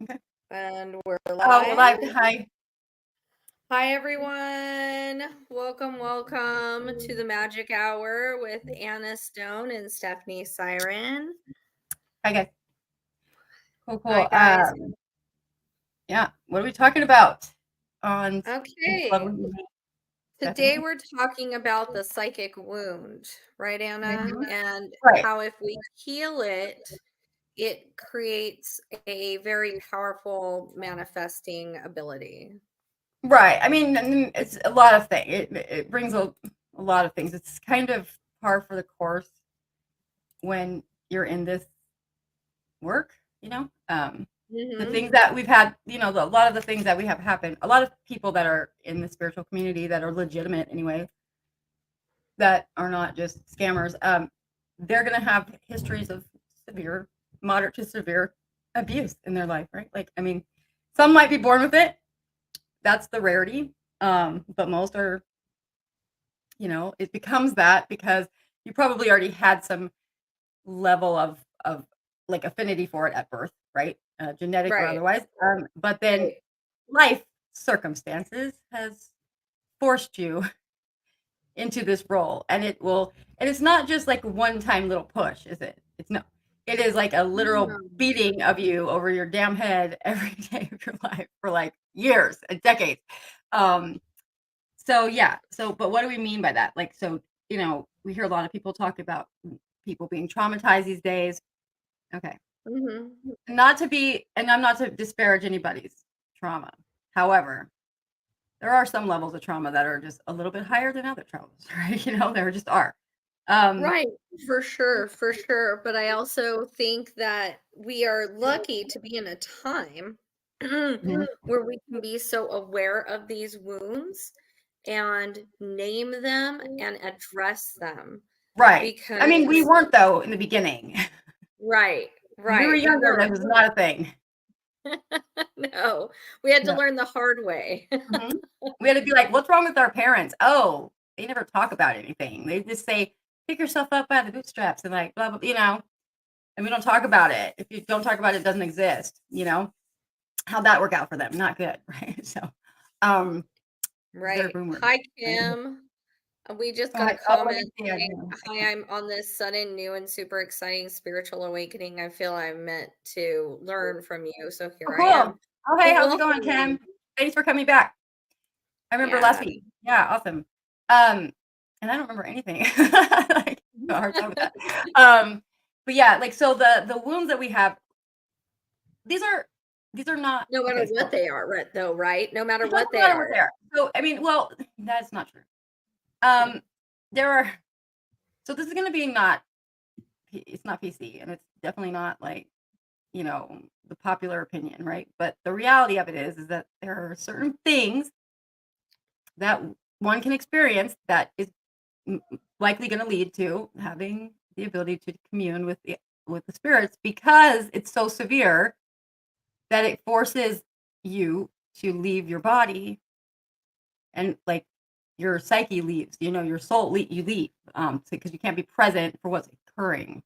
Okay. And we're Oh, we're live. live. Hi. Hi, everyone. Welcome to the Magic Hour with Anna Stone and Stephanie Siren. Hi, guys. Cool, Hi, cool. guys. Yeah. What are we talking about on this Okay. lovely evening, Today Stephanie? we're talking about the psychic wound, right, Anna? Mhm. And Right. how if we heal it, it creates a very powerful manifesting ability. Right. I mean, it's a lot of things. It brings a lot of things. It's kind of par for the course when you're in this work, the Mm-hmm. things that we've had, a lot of the things that we have happened, a lot of people that are in the spiritual community that are legitimate anyway, that are not just scammers, they're going to have histories of moderate to severe abuse in their life, right? Like, I mean, some might be born with it. That's the rarity. But most are, it becomes that because you probably already had some level of like affinity for it at birth, right? Genetic or Right. otherwise. But then life circumstances has forced you into this role, and it's not just like a one-time little push, is it? It is like a literal Mm. beating of you over your damn head every day of your life for like years and decades. So yeah, but what do we mean by that? Like, so we hear a lot of people talk about people being traumatized these days. Okay. Mm-hmm. And I'm not to disparage anybody's trauma. However, there are some levels of trauma that are just a little bit higher than other traumas, right? There just are. Right, for sure. But I also think that we are lucky to be in a time Mhm. where we can be so aware of these wounds and name them and address them. Right. I mean, we Because, weren't though in the beginning. right, When we were we younger, that weren't. was not a thing. No, we had to Yeah. learn the hard way. Mhm. We had to be like, "What's wrong with our parents?" Oh, they never talk about anything. They just say, "Pick yourself up by the bootstraps," and like blah blah. And we don't talk about it. If you don't talk about it, it doesn't exist. How'd that work out for them? Not good, right? So, um, they're Right. boomers. Hi, Right? Kim. We just got a Hi. Oh, let me comment see. I saying, don't know. "Hi, I'm on this sudden, new, and super exciting spiritual awakening. I feel I'm meant to learn from you. So Oh, here I cool. am." Oh, hey, Well, how's it going, welcome. Kim? Thanks for coming back. I remember last Yeah. week. Yeah, awesome. And I don't remember anything. Like, got a hard time with that. But yeah, like so the wounds that we have, these are these are not No matter okay. what So they are, right, though, right? No matter it doesn't what they matter what are. they are. So I mean, well, that's not true. Um, there are so this is going to be not it's not PC, and it's definitely not like the popular opinion, right? But the reality of it is that there are certain things that one can experience that is likely going to lead to having the ability to commune with the spirits because it's so severe that it forces you to leave your body, and like your psyche leaves, your soul you leave, because you can't be present for what's occurring.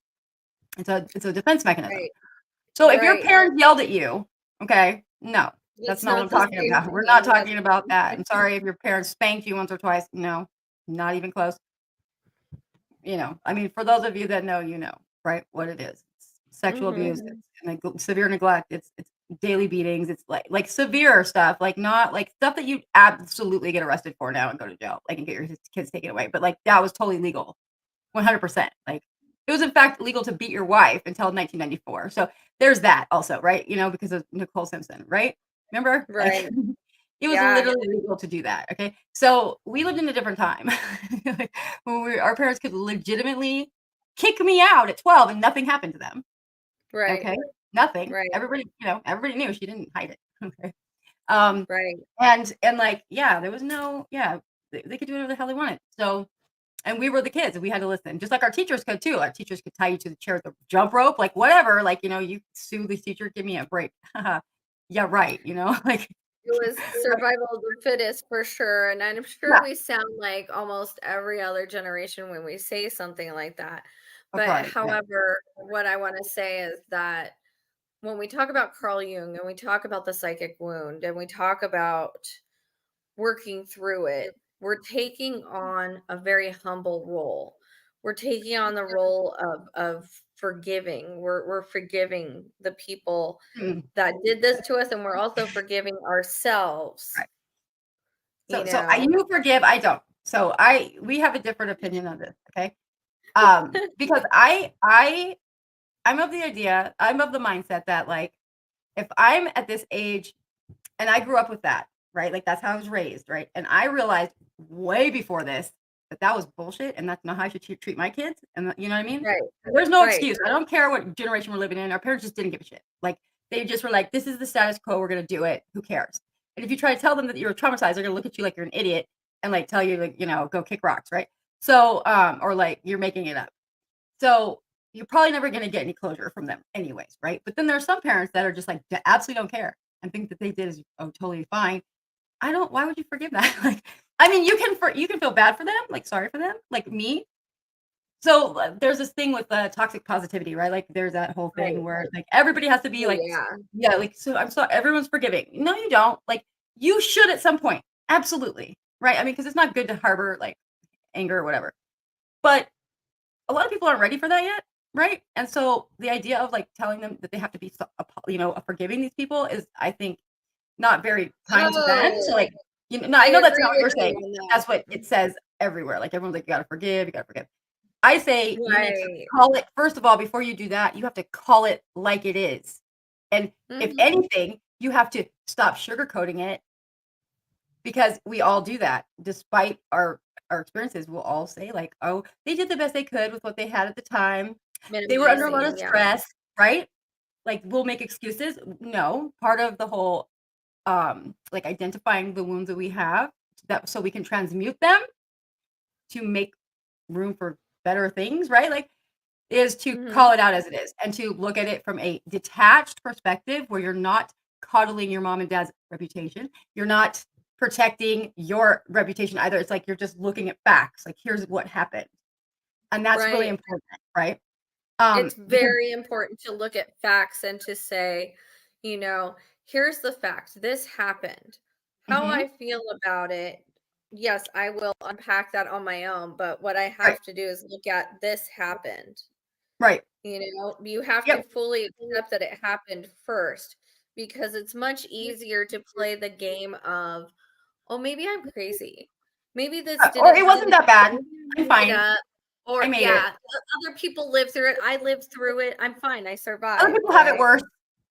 It's a defense mechanism. Right, So if your right. parents yelled at you, okay, no, that's It's not what not I'm the talking same about. We're not thing. That's talking about that. I'm sorry if your parents spanked you once or twice. No, not even close. I mean, for those of you that know, right, what it is. It's sexual abuse, Mhm. it's severe neglect, it's daily beatings, it's like severe stuff, like not like stuff that you absolutely get arrested for now and go to jail, like and get your kids taken away. But like that was totally legal, 100%. Like it was in fact legal to beat your wife until 1994. So there's that also, right? Because of Nicole Simpson, right? Remember? Like Right. it was Yeah. literally legal to do that. Okay. So we lived in a different time. Like, when our parents could legitimately kick me out at 12 and nothing happened to them. Right. Okay. Nothing. Right. Everybody knew she didn't hide it. Okay. Um, Right. and like, yeah, there was no, yeah, they could do whatever the hell they wanted. So, and we were the kids and we had to listen, just like our teachers could too. Our teachers could tie you to the chair with a jump rope, like whatever, like, you sue the teacher, give me a break. Yeah, right. Like, It was survival of the fittest for sure, and I'm sure yeah, we sound like almost every other generation when we say something like that. of But course. Yeah. however, what I wanna say is that when we talk about Carl Jung and we talk about the psychic wound and we talk about working through it, we're taking on a very humble role. We're taking on the role of forgiving. We're forgiving the people Mm, that did this to us, and we're also forgiving ourselves, right. you know? You forgive, I don't. We have a different opinion on this, okay? Because I'm of the mindset that, like, if I'm at this age and I grew up with that, right? Like, that's how I was raised, right? And I realized way before this that that was bullshit and that's not how I should treat my kids. And you know what I mean? Right, There's no right. excuse. I don't care what generation we're living in. Our parents just didn't give a shit. Like, they just were like, this is the status quo. We're going to do it. Who cares? And if you try to tell them that you're traumatized, they're going to look at you like you're an idiot and like tell you, like, go kick rocks, right? Or like you're making it up. So you're probably never going to get any closure from them anyways, right? But then there are some parents that are just like absolutely don't care and think that they did is totally fine. Why would you forgive that? Like, I mean, you can feel bad for them, like sorry for them, like me. So there's this thing with toxic positivity, right? Like there's that whole Right. thing where like everybody has to be Oh, like, yeah. yeah, like, so I'm sorry, everyone's forgiving. No, you don't. Like, you should at some point. Absolutely. Right. I mean, because it's not good to harbor like anger or whatever. But a lot of people aren't ready for that yet, right? And so the idea of like telling them that they have to be, forgiving these people is, I think, not very kind to them. So Oh, like, no, I I know that's not agree what with you're you saying. on that. That's what it says everywhere. Like everyone's like, you gotta forgive, you gotta forgive. I say you need to Right. call it, first of all, before you do that, you have to call it like it is. And if Mhm. anything, you have to stop sugarcoating it because we all do that. Despite our experiences, we'll all say like, "Oh, they did the best they could with what they had at the time. They were under a lot Minimizing, of yeah. stress," right? Like, we'll make excuses. No, part of the whole, like, identifying the wounds that we have, that so we can transmute them to make room for better things, right? Like, is to call Mhm. it out as it is and to look at it from a detached perspective where you're not coddling your mom and dad's reputation. You're not protecting your reputation either. It's like you're just looking at facts. Like, here's what happened. And that's really Right. important, right? It's Because very important to look at facts and to say, you know, here's the fact. This happened. How mhm, I feel about it, yes, I will unpack that on my own, but what I right, have to do is look at this happened. right. You have to Yep. fully accept that it happened first because it's much easier to play the game of, oh, maybe I'm crazy. Maybe this Or didn't it wasn't really that bad. maybe I'm I made it fine. up. I Or made it. yeah, other people lived through it. I lived through it. I'm fine. I Other survived, people have it right? worse,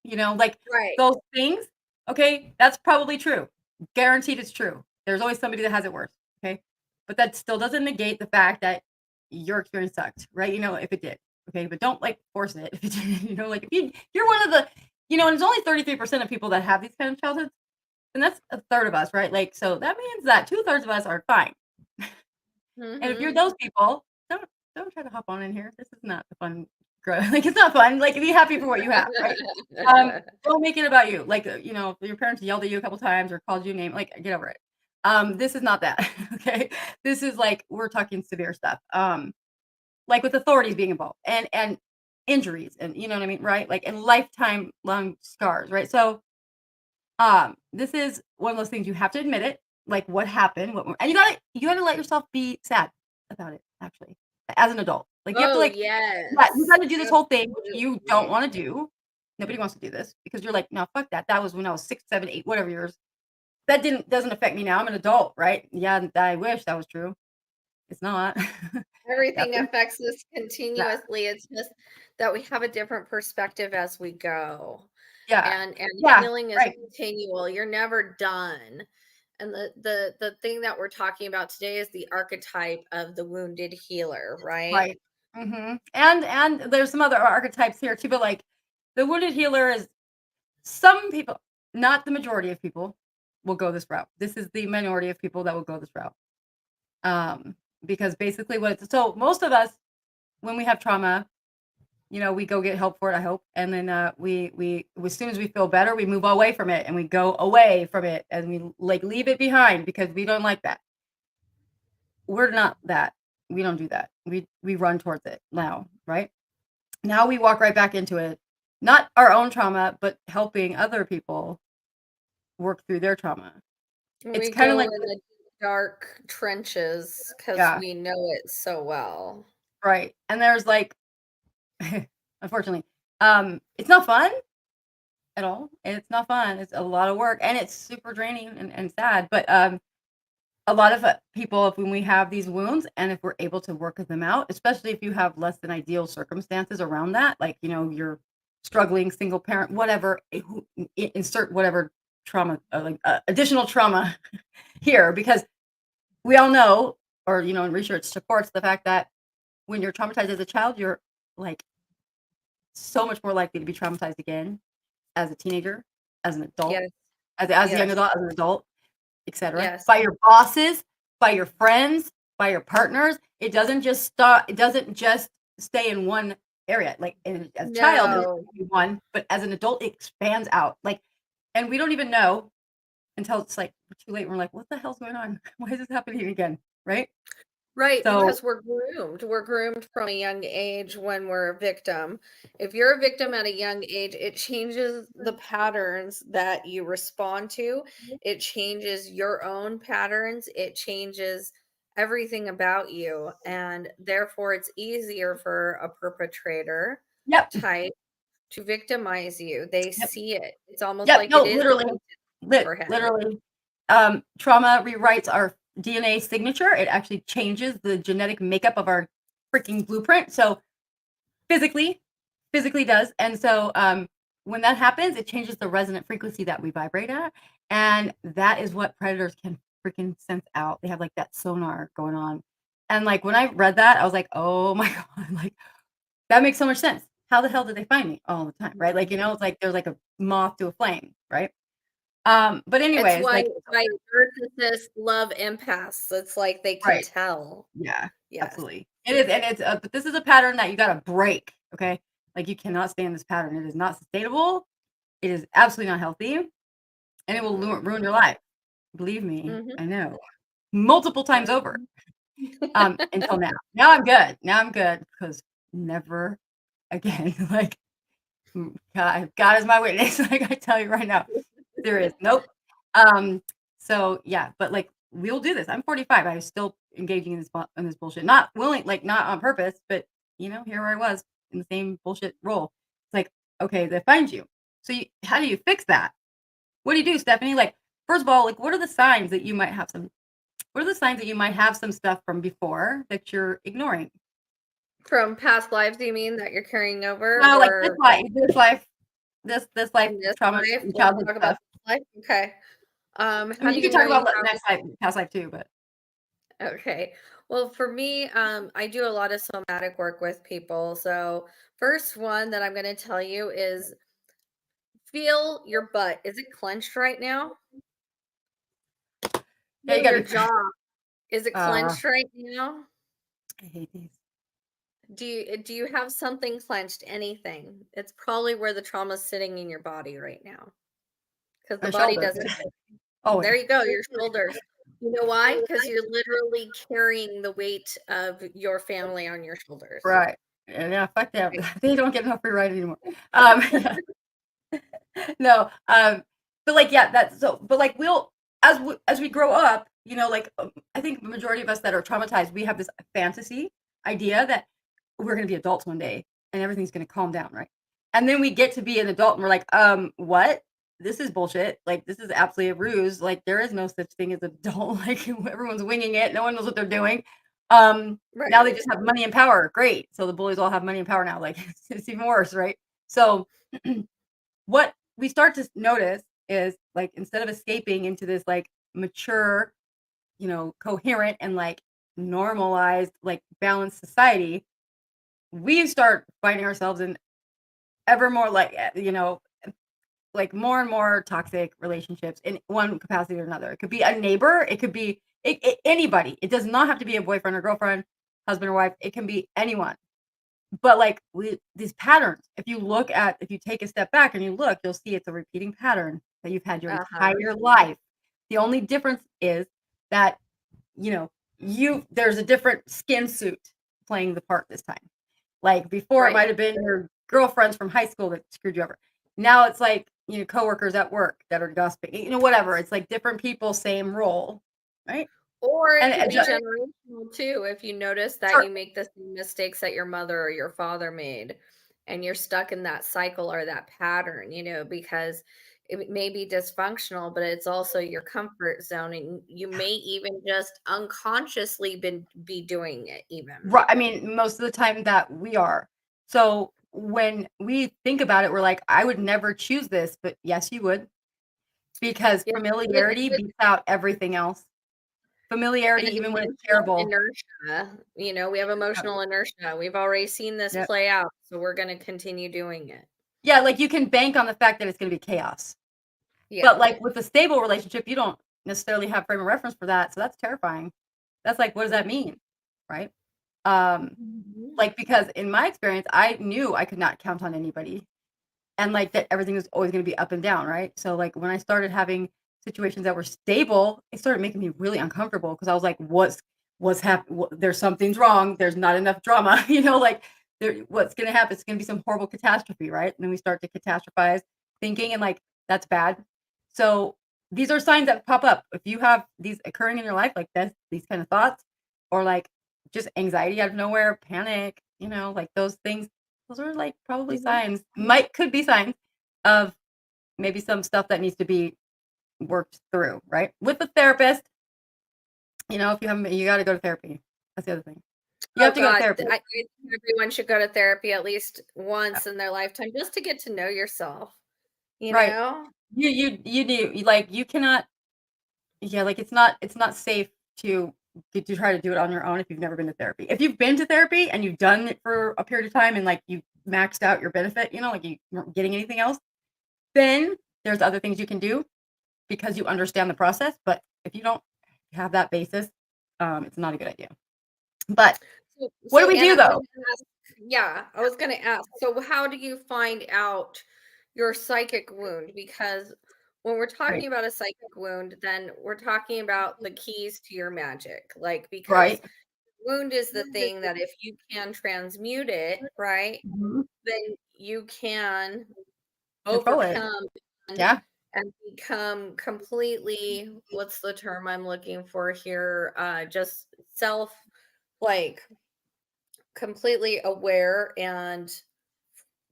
like Right. those things, okay, that's probably true. Guaranteed it's true. There's always somebody that has it worse, okay? But that still doesn't negate the fact that your experience sucked, right? If it did, okay? But don't like force it if it did, like if you're one of the, and it's only 33% of people that have these kind of childhoods, and that's a third of us, right? Like, so that means that two-thirds of us are fine. And if you're Mhm. those people, don't try to hop on in here. This is not the fun like, it's not fun. Like, be happy for what you have, right? Don't make it about you. Like, if your parents yelled at you a couple times or called you a name, like, get over it. This is not that, okay? This is like we're talking severe stuff. Like with authorities being involved and injuries and you know what I mean, right? Like, and lifetime long scars, right? So, this is one of those things you have to admit it, like what happened, and you gotta let yourself be sad about it, actually, as an adult. Like, you have to, Oh, like, yeah, you yes. gotta do this whole thing, which you don't Absolutely. wanna do. Nobody wants to do this because you're like, "No, fuck that. That was when I was 6, 7, 8, whatever years. That doesn't affect me now. I'm an adult, right? Yeah, I wish that was true. It's not." Yeah, Everything things affects us yeah, continuously. It's just that we have a different perspective as we go. yeah, And yeah, healing is right, continual. You're never done. And the thing that we're talking about today is the archetype of the wounded healer, right? right. And there's some other archetypes here too, but, like, the wounded healer is some people, not the majority of people, will go this route. This is the minority of people that will go this route. Because basically most of us, when we have trauma, we go get help for it, I hope. And then we as soon as we feel better, we move away from it and we go away from it and we like leave it behind because we don't like that. We're not that. We don't do that. We run towards it now, right? Now we walk right back into it not our own trauma, but helping other people work through their trauma. It's We kind of go like, in the dark trenches because yeah, we know it so well. right. And there's like, unfortunately, it's not fun at all. It's not fun. It's a lot of work and it's super draining and sad. But a lot of people, if when we have these wounds and if we're able to work them out, especially if you have less than ideal circumstances around that, like, you're struggling, single parent, whatever, insert whatever trauma, like additional trauma here, because we all know, or, and research supports the fact that when you're traumatized as a child, you're like so much more likely to be traumatized again as a teenager, as an adult, Yes, as a young yes, adult, as an adult, etc. yes. By your bosses, by your friends, by your partners. It doesn't just stop. It doesn't just stay in one area. Like as a child, it's No. one, but as an adult, it expands out. Like, and we don't even know until it's like too late. And we're like, what the hell's going on? Why is this happening again? Right? Right, So, because we're groomed. We're groomed from a young age when we're a victim. If you're a victim at a young age, it changes the patterns that you respond to. It changes your own patterns. It changes everything about you. And therefore, it's easier for a perpetrator yep, type to victimize you. They yep, see it. It's almost yep. like No, it is literally, painted forehead. literally. Trauma rewrites our DNA signature. It actually changes the genetic makeup of our freaking blueprint. So physically does. And so when that happens, it changes the resonant frequency that we vibrate at. And that is what predators can freaking sense out. They have like that sonar going on. And like when I read that, I was like, oh my God, like that makes so much sense. How the hell did they find me all the time? Right. Like, it's like there's like a moth to a flame, right? But It's anyways, like, why narcissists love empaths. It's like they can right. tell. Yeah, Yes. absolutely. It is, and it's but this is a pattern that you gotta break, okay? Like, you cannot stay in this pattern. It is not sustainable. It is absolutely not healthy, and it will Mhm. ruin your life. Believe me, Mhm. I know. Multiple times over, Mhm. until now. Now I'm good. Now I'm good because never again, like, God is my witness, like, I tell you right now. Serious. Nope. Um, so yeah, but like we'll do this. I'm 45. I was still engaging in this bullshit. Not willing, like not on purpose, but here I was in the same bullshit role. It's like, okay, they find you. So how do you fix that? What do you do, Stephanie? Like, first of all, like what are the signs that you might have some stuff from before that you're ignoring? From past lives, do you mean that you're carrying over Well, like or this life in this trauma, life? Let's childhood talk about stuff. this life. Okay. I How mean, do you can you talk know about you have next life, past life too, but okay. Well, for me, I do a lot of somatic work with people. So first one that I'm gonna tell you is feel your butt. Is it clenched right now? yeah, you Feel gotta your be. jaw. Is it Uh, clenched right now? I hate these. Do you have something clenched? Anything? It's probably where the trauma's sitting in your body right now, because the My body shoulder. doesn't. Oh, There yeah. you go, your shoulders. You know why? Because you're literally carrying the weight of your family on your shoulders. Right. Yeah, fuck them. Right. They don't get no free ride anymore. Yeah. No, but like, yeah, that's so, but like, as we grow up, like, I think the majority of us that are traumatized, we have this fantasy idea that we're gonna be adults one day and everything's gonna calm down, right? And then we get to be an adult and we're like, what? This is bullshit. Like, this is absolutely a ruse. Like, there is no such thing as adult. Like, everyone's winging it. No one knows what they're doing. Now they Right. just have money and power. Great. So the bullies all have money and power now. Like, it's even worse, right? So what we start to notice is like instead of escaping into this like mature, coherent and like normalized, like balanced society, we start finding ourselves in ever more like, like more and more toxic relationships in one capacity or another. It could be a neighbor, it could be anybody. It does not have to be a boyfriend or girlfriend, husband or wife. It can be anyone. But like these patterns, if you take a step back and you look, you'll see it's a repeating pattern that you've had your Uh-huh. entire life. The only difference is that, you know, there's a different skin suit playing the part this time. Like before, it Right. might have been your girlfriends from high school that screwed you over. Now it's like, coworkers at work that are gossiping, whatever. It's like different people, same role, right? Or it And could be just, generational too. If you notice that sure, you make the same mistakes that your mother or your father made, and you're stuck in that cycle or that pattern, because it may be dysfunctional, but it's also your comfort zone, and you may even just unconsciously be doing it even. right. I mean, most of the time that we are. So when we think about it, we're like, I would never choose this, but yes, you would, because Yeah, familiarity beats out everything else. Familiarity, and even when it's emotional terrible. inertia, we have Yeah. emotional inertia. We've already seen this Yep. play out, so we're going to continue doing it. Yeah, like you can bank on the fact that it's going to be chaos. Yeah. But like with a stable relationship, you don't necessarily have frame of reference for that. So that's terrifying. That's like, what does that mean? Right? Um, Mhm. like because in my experience, I knew I could not count on anybody. And like that everything was always going to be up and down, right? So like when I started having situations that were stable, it started making me really uncomfortable because I was like, what's happening? There's something's wrong. There's not enough drama, like what's going to happen? It's going to be some horrible catastrophe, right? And then we start to catastrophize thinking and like that's bad. So these are signs that pop up. If you have these occurring in your life, like this, these kind of thoughts, or like just anxiety out of nowhere, panic, like those things, those are like probably Mhm. signs, could be signs of maybe some stuff that needs to be worked through, right? With the therapist, if you haven't, you got to go to therapy. That's the other thing. You Oh have to go to god, therapy. I think everyone should go to therapy at least Yeah. once in their lifetime just to get to know yourself, you Right. know? You do like you cannot. Yeah, like it's not safe to to try to do it on your own if you've never been to therapy. If you've been to therapy and you've done it for a period of time and like you maxed out your benefit, like you weren't getting anything else, then there's other things you can do because you understand the process. But if you don't have that basis, it's not a good idea. But what do So we Anna, do I though? was gonna ask yeah, I was gonna ask, so how do you find out your psychic wound? Because when we're Right. talking about a psychic wound, then we're talking about the keys to your magic, like, because Right. wound is the thing that if you can transmute it, right, Mhm. then you can Control it. overcome Yeah. and become completely what's the term I'm looking for here? Just self like completely aware and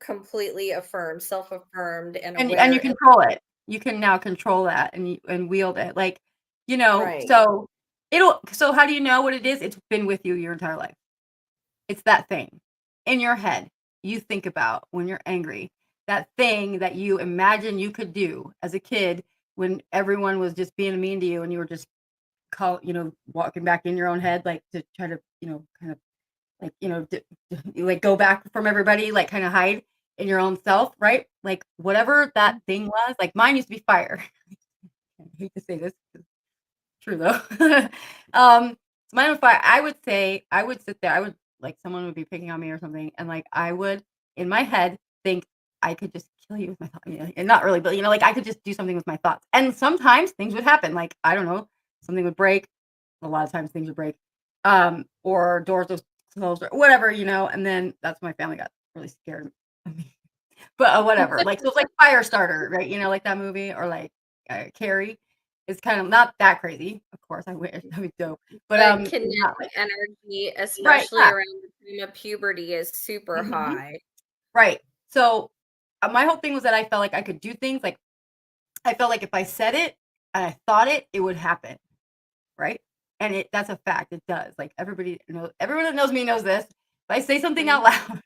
completely affirmed, self-affirmed and And you aware and control it. You can now control that and wield it. Like, right. so how do you know what it is? It's been with you your entire life. It's that thing in your head you think about when you're angry. That thing that you imagine you could do as a kid when everyone was just being mean to you and you were just walking back in your own head, like to try to, kind of like, like go back from everybody, like kind of hide in your own self, right? Like whatever that thing was, like mine used to be fire. I hate to say this, it's true though. So mine was fire. I would say I would sit there. I would like someone would be picking on me or something, and like I would in my head think I could just kill you with my thoughts. And not really, but like I could just do something with my thoughts. And sometimes things would happen. Like I don't know, something would break. A lot of times things would break, or doors would close or whatever, and then that's when my family got really scared of me. But whatever. Like so, it's like Firestarter, right? Like that movie, or like Carrie. It's kind of not that crazy. Of course, I wish that'd be dope. But But it's kinetic not like energy, right, especially yeah. around the time of puberty, is super Mhm. high. Right. So, my whole thing was that I felt like I could do things, like, I felt like if I said it and I thought it would happen, right? And that's a fact, it does, like, everyone that knows me knows this. If I say something out Mhm. loud,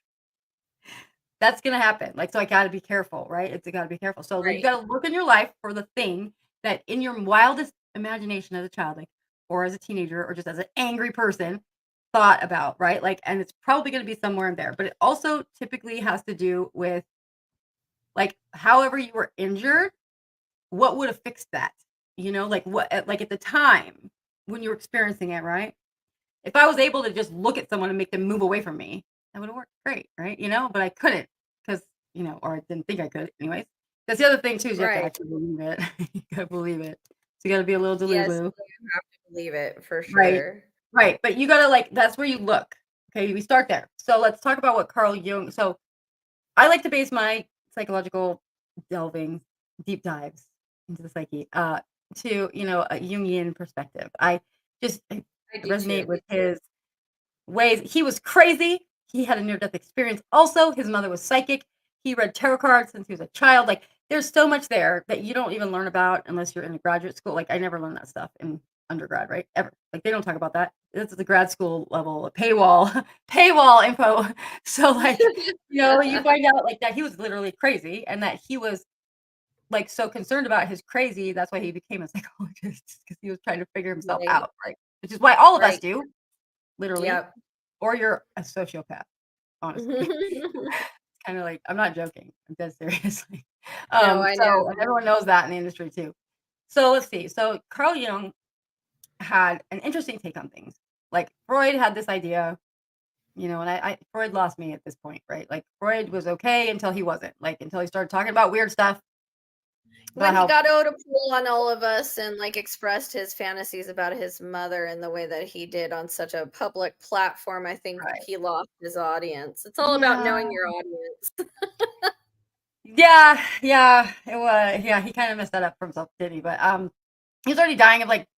that's gonna happen, like, so I gotta be careful, right? It's gotta be careful. So, like, you Right. gotta look in your life for the thing that in your wildest imagination as a child, like, or as a teenager, or just as an angry person, thought about, right? Like, and it's probably gonna be somewhere in there, but it also typically has to do with like, however you were injured, what would have fixed that? Like, like, at the time when you were experiencing it, right? If I was able to just look at someone and make them move away from me, that would've worked great, right? But I couldn't because or I didn't think I could anyways. That's the other thing too is you have to Right. actually believe it. You gotta believe it. So you gotta be a little Yes, delulu. you have to believe it for Right. sure. Right, but you gotta, like that's where you look. Okay, we start there. So let's talk about what Carl Jung I like to base my psychological delving, deep dives into the psyche, to, a Jungian perspective. I I do resonate too. with his ways. He was crazy. He had a near-death experience also. His mother was psychic. He read tarot cards since he was a child. Like, there's so much there that you don't even learn about unless you're in a graduate school. Like, I never learned that stuff in undergrad, right? Ever. Like, they don't talk about that. This is the grad school level paywall, paywall info. So, like, you find out like that he was literally crazy and that he was like so concerned about his crazy. That's why he became a psychologist because he was trying to figure himself Right. out, right? Which is why all of us Right. do, literally, Yep. or you're a sociopath, honestly. It's kind of like, I'm not joking. I'm dead serious. No, I know. And everyone knows that in the industry too. So let's see. So Carl Jung had an interesting take on things. Like Freud had this idea, and Freud lost me at this point, right? Like Freud was okay until he wasn't, like until he started talking about weird stuff about When he how got out to pull on all of us and like expressed his fantasies about his mother in the way that he did on such a public platform, I think right. he lost his audience. It's all about Yeah. knowing your audience. Yeah, yeah, it was. Yeah, he kind of messed that up for himself, did he? But he was already dying of like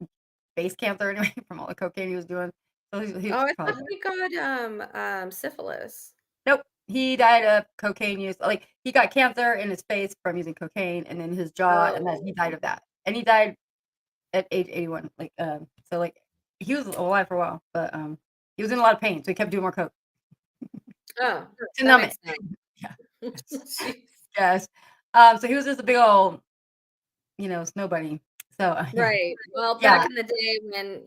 face cancer anyway from all the cocaine he was doing. So he Oh, was I probably thought dead. he got syphilis. Nope. He died of cocaine use. Like he got cancer in his face from using cocaine and in his jaw, and then he died Oh, of that. And he died at age 81. Like so like he was alive for a while, but he was in a lot of pain, so he kept doing more coke oh, to that numb it. makes sense. Yeah. Yes. Jeez. Yes. So he was just a big old, snow bunny. So yeah. Right. Well, back Yeah. in the day when,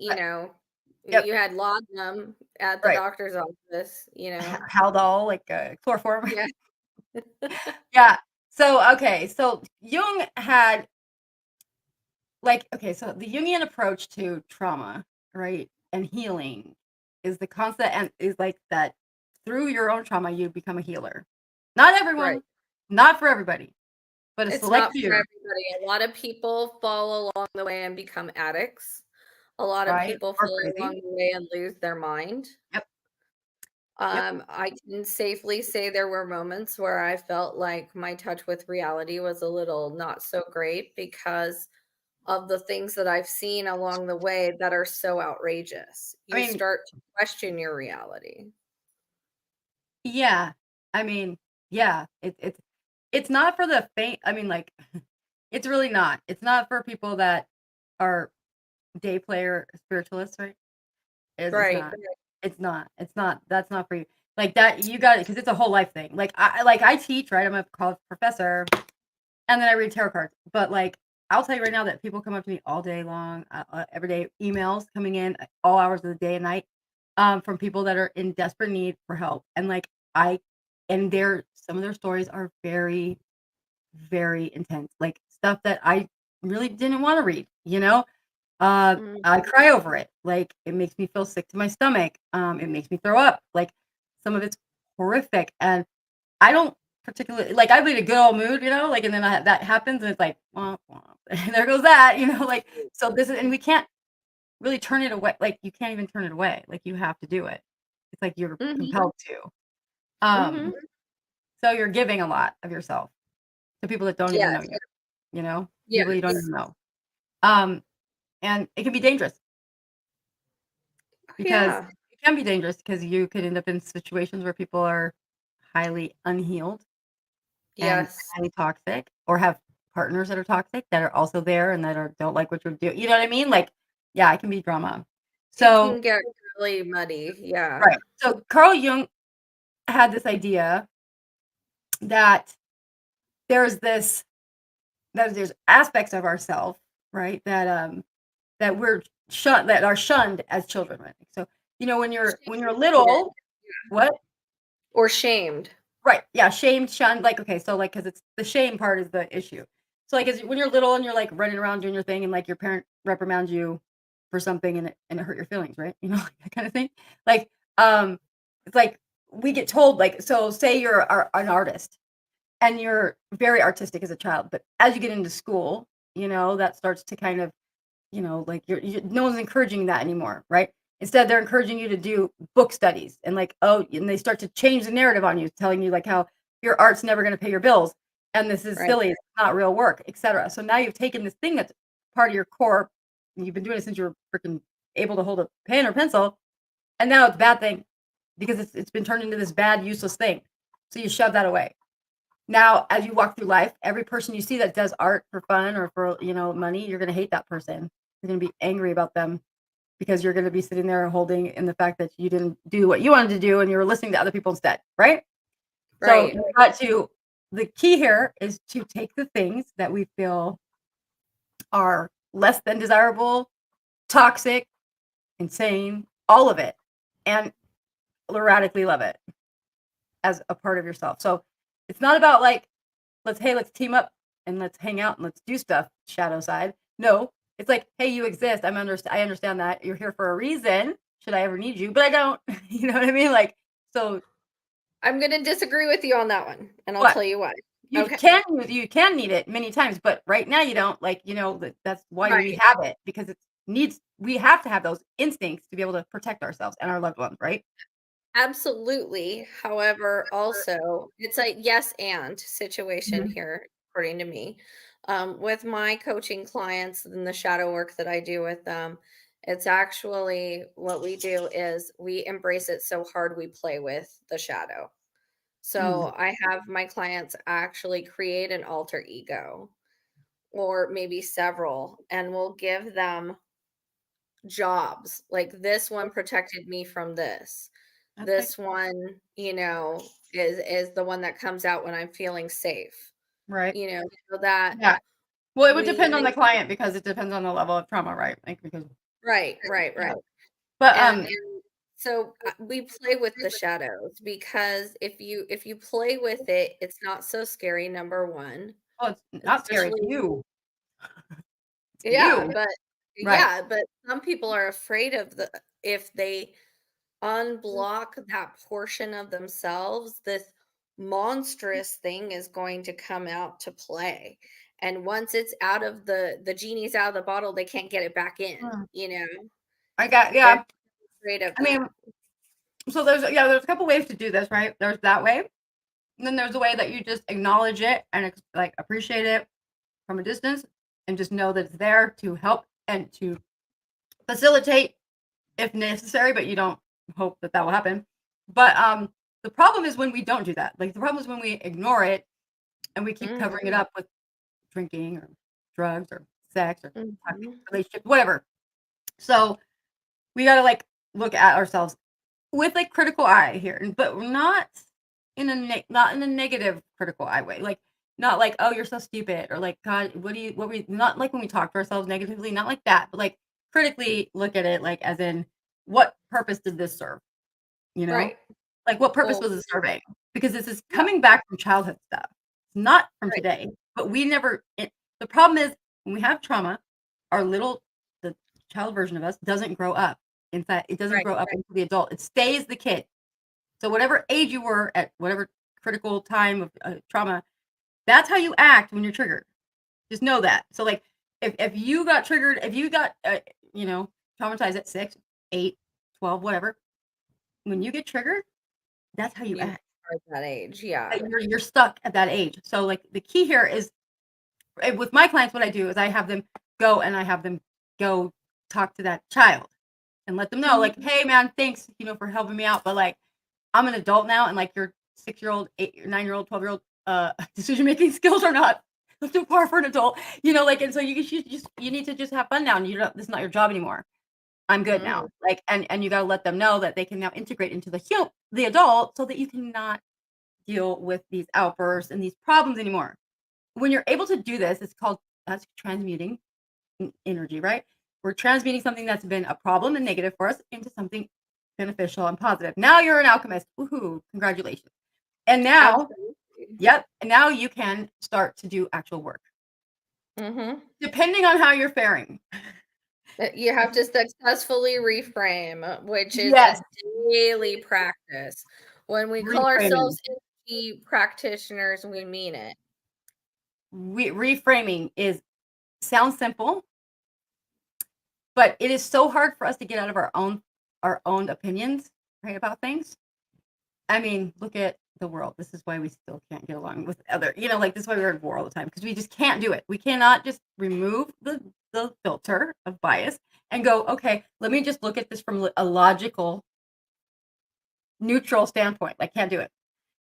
But, yep. you had laudanum at the Right. doctor's office. Haldol, like chloroform. Yeah. Yeah. So okay. So Jung had so the Jungian approach to trauma, right, and healing is the concept and is like that through your own trauma you become a healer. Not Right. everyone, not for everybody, but a It's select not for few, everybody. A lot of people fall along the way and become addicts. A lot of right? people Or fall crazy. along the way and lose their mind. Yep. Yep. I can safely say there were moments where I felt like my touch with reality was a little not so great because of the things that I've seen along the way that are so outrageous. I You mean, start to question your reality. yeah. I mean, yeah. It's not for the faint. I mean, like, it's really not. It's not for people that are day player spiritualists, right? It's Right. not. It's not. It's not. That's not for you. Like that, you got it because it's a whole life thing. Like I teach, right? I'm a college professor, and then I read tarot cards. But like, I'll tell you right now that people come up to me all day long, every day, emails coming in all hours of the day and night, from people that are in desperate need for help, and like some of their stories are very, very intense, like stuff that I really didn't want to read. Mhm. I cry over it. Like, it makes me feel sick to my stomach. It makes me throw up. Like, some of it's horrific, and I don't particularly like. I'm in a good old mood, like, and then that happens, and it's like, womp womp, and there goes that, like. So this is, and we can't really turn it away. Like, you can't even turn it away. Like, you have to do it. It's like you're Mhm. compelled to. Um, Mhm. so you're giving a lot of yourself to people that don't even know Yes. you. People you don't Yes. even know. Um, and it can be dangerous. Because Yeah. it can be dangerous because you could end up in situations where people are highly unhealed and Yes. highly toxic or have partners that are toxic that are also there and that don't like what you're doing. You know what I mean? Like, yeah, it can be drama. It So, can get really muddy. Yeah. right. So Carl Jung had this idea that there's this that there's aspects of ourself, right, that are shunned as children, right? So, when you're little, what? Or shamed. Right, yeah, shamed, shunned, like, okay, so, like, because it's the shame part is the issue. So, like, as when you're little and you're, like, running around doing your thing and, like, your parent reprimands you for something and it hurt your feelings, right? That kinda thing? Like, it's like we get told, like so say you're an artist and you're very artistic as a child, but as you get into school, that starts to kind of like no one's encouraging that anymore, right? Instead, they're encouraging you to do book studies and like, oh, and they start to change the narrative on you, telling you like how your art's never going to pay your bills. And this is Right. silly. It's not real work, etc. So now you've taken this thing that's part of your core. And you've been doing it since you were freaking able to hold a pen or pencil. And now it's a bad thing because it's been turned into this bad, useless thing. So you shove that away. Now, as you walk through life, every person you see that does art for fun or for, money, you're going to hate that person. You're going to be angry about them because you're going to be sitting there holding in the fact that you didn't do what you wanted to do and you were listening to other people instead, right? So Right. you've got to, the key here is to take the things that we feel are less than desirable, toxic, insane, all of it, and radically love it as a part of yourself. So it's not about like, let's team up and let's hang out and let's do stuff, shadow side. No, it's like, hey, you exist. I understand that you're here for a reason. Should I ever need you? But I don't. You know what I mean? Like, so I'm going to disagree with you on that one, and I'll what? tell you why. You Okay. can need it many times, but right now you don't. Like, that's why we Right. have it, because we have to have those instincts to be able to protect ourselves and our loved ones, right? Absolutely. However, also, it's a yes and situation Mhm. here, according to me. With my coaching clients and the shadow work that I do with them, it's actually what we do is we embrace it so hard we play with the shadow. Mm. So I have my clients actually create an alter ego or maybe several, and we'll give them jobs. Like this one protected me from this. Okay. This one, is the one that comes out when I'm feeling safe. Right. So that Yeah. Well, it would we depend on the client because it depends on the level of trauma, right? Like, because right. yeah. But And so we play with the shadows because if you play with it, it's not so scary, number one. well, it's not scary. It's Especially you. It's yeah, you. but Right. some people are afraid of the if they unblock that portion of themselves, this monstrous thing is going to come out to play. And once it's out of the genie's out of the bottle, they can't get it back in, Mm. you know? They're Yeah. afraid of I mean, that. so there's a couple ways to do this, right? There's that way. And then there's a way that you just acknowledge it and like appreciate it from a distance and just know that it's there to help and to facilitate if necessary, but you don't hope that will happen. But the problem is when we don't do that. Like, the problem is when we ignore it and we keep covering it Mhm, up with drinking or drugs or sex or toxic mhm. relationships, whatever. So we got to like look at ourselves with like critical eye here, but not in a not in a negative critical eye way. Like, not like, oh, you're so stupid, or like, God, what we not like when we talk to ourselves negatively, not like that, but like critically look at it, like, as in, what purpose did this serve? You know, Right. like, what purpose Well, was it serving? Because this is yeah, coming back from childhood stuff. It's not from right, today, but we never. The problem is when we have trauma, our little the child version of us doesn't grow up. In fact, it doesn't right, grow up into the adult. It stays the kid. So whatever age you were at, whatever critical time of trauma, that's how you act when you're triggered. Just know that. So like, if you got triggered, if you got traumatized at 6, 8, 12, whatever, when you get triggered, that's how you you act. are at that age, yeah. You're stuck at that age. So like, the key here is, with my clients, what I do is I have them go talk to that child and let them know, like, Mhm. hey man, thanks, for helping me out, but like, I'm an adult now, and like, your 6-year-old, 8 or 9-year-old, 12-year-old decision making skills are not too far for an adult, like, and so you need to just have fun now, and this is not your job anymore. I'm good now. Mhm. Like, and you gotta let them know that they can now integrate into the adult, so that you cannot deal with these outbursts and these problems anymore. When you're able to do this, that's transmuting energy, right? We're transmuting something that's been a problem and negative for us into something beneficial and positive. Now you're an alchemist. Woohoo! Congratulations. And now, Absolutely. yep, and now you can start to do actual work, Mhm. depending on how you're faring. You have to successfully reframe, which is a Yes, daily practice. When we call reframing. ourselves energy practitioners, we mean it. Reframing is sounds simple, but it is so hard for us to get out of our own opinions, right, about things. I mean, look at the world. This is why we still can't get along with other, like this is why we're at war all the time, because we just can't do it. We cannot just remove the filter of bias and go, okay, let me just look at this from a logical, neutral standpoint. I can't do it.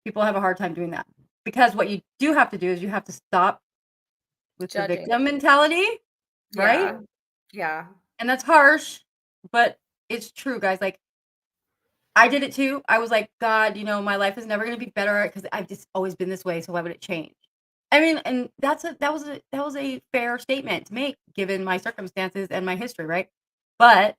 People have a hard time doing that, because what you do have to do is you have to stop with the Judging. victim mentality, right? Yeah. And that's harsh, but it's true, guys. Like, I did it too. I was like, God, my life is never going to be better because I've just always been this way. So why would it change? I mean, and that was a fair statement to make given my circumstances and my history, right? But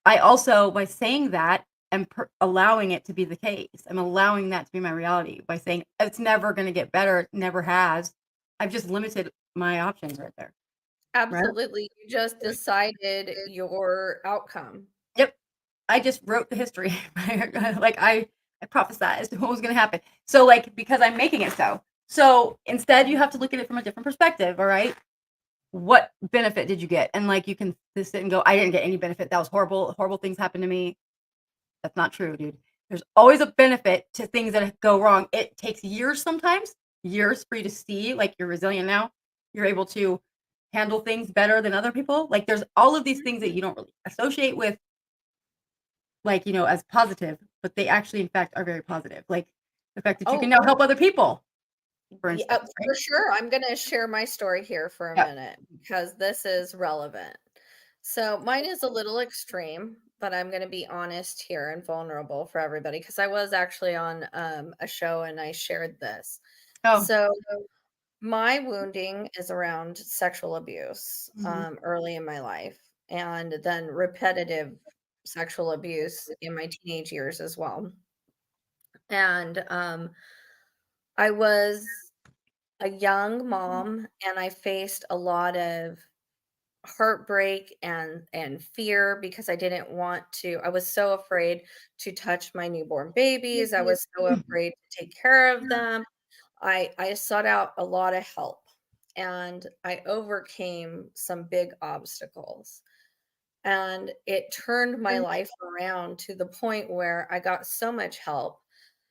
I also, by saying that, am allowing it to be the case. I'm allowing that to be my reality by saying it's never going to get better. It never has. I've just limited my options right there. Absolutely. You just decided your outcome. Yep. I just wrote the history. Like I prophesized what was going to happen. So like, because I'm making it so. So instead you have to look at it from a different perspective. All right. What benefit did you get? And like, you can just sit and go, I didn't get any benefit. That was horrible. Horrible things happened to me. That's not true, dude. There's always a benefit to things that go wrong. It takes years sometimes, years for you to see, like you're resilient now. You're able to handle things better than other people. Like there's all of these things that you don't really associate with, like, as positive, but they actually, in fact, are very positive. Like the fact that you can now help other people, for instance. Yeah, Right? for sure. I'm going to share my story here for a minute because this is relevant. So mine is a little extreme, but I'm going to be honest here and vulnerable for everybody because I was actually on a show and I shared this. Oh. So my wounding is around sexual abuse early in my life, and then repetitive sexual abuse in my teenage years as well. And I was a young mom and I faced a lot of heartbreak and fear because I was so afraid to touch my newborn babies. I was so afraid to take care of them. I sought out a lot of help and I overcame some big obstacles. And it turned my life around to the point where I got so much help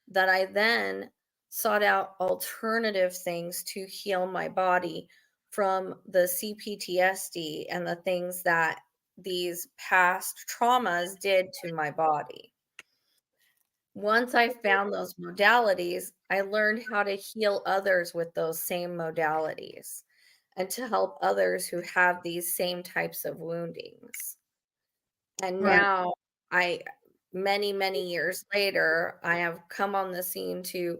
that I then sought out alternative things to heal my body from the CPTSD and the things that these past traumas did to my body. Once I found those modalities, I learned how to heal others with those same modalities and to help others who have these same types of woundings. And Right. now I many years later, I have come on the scene to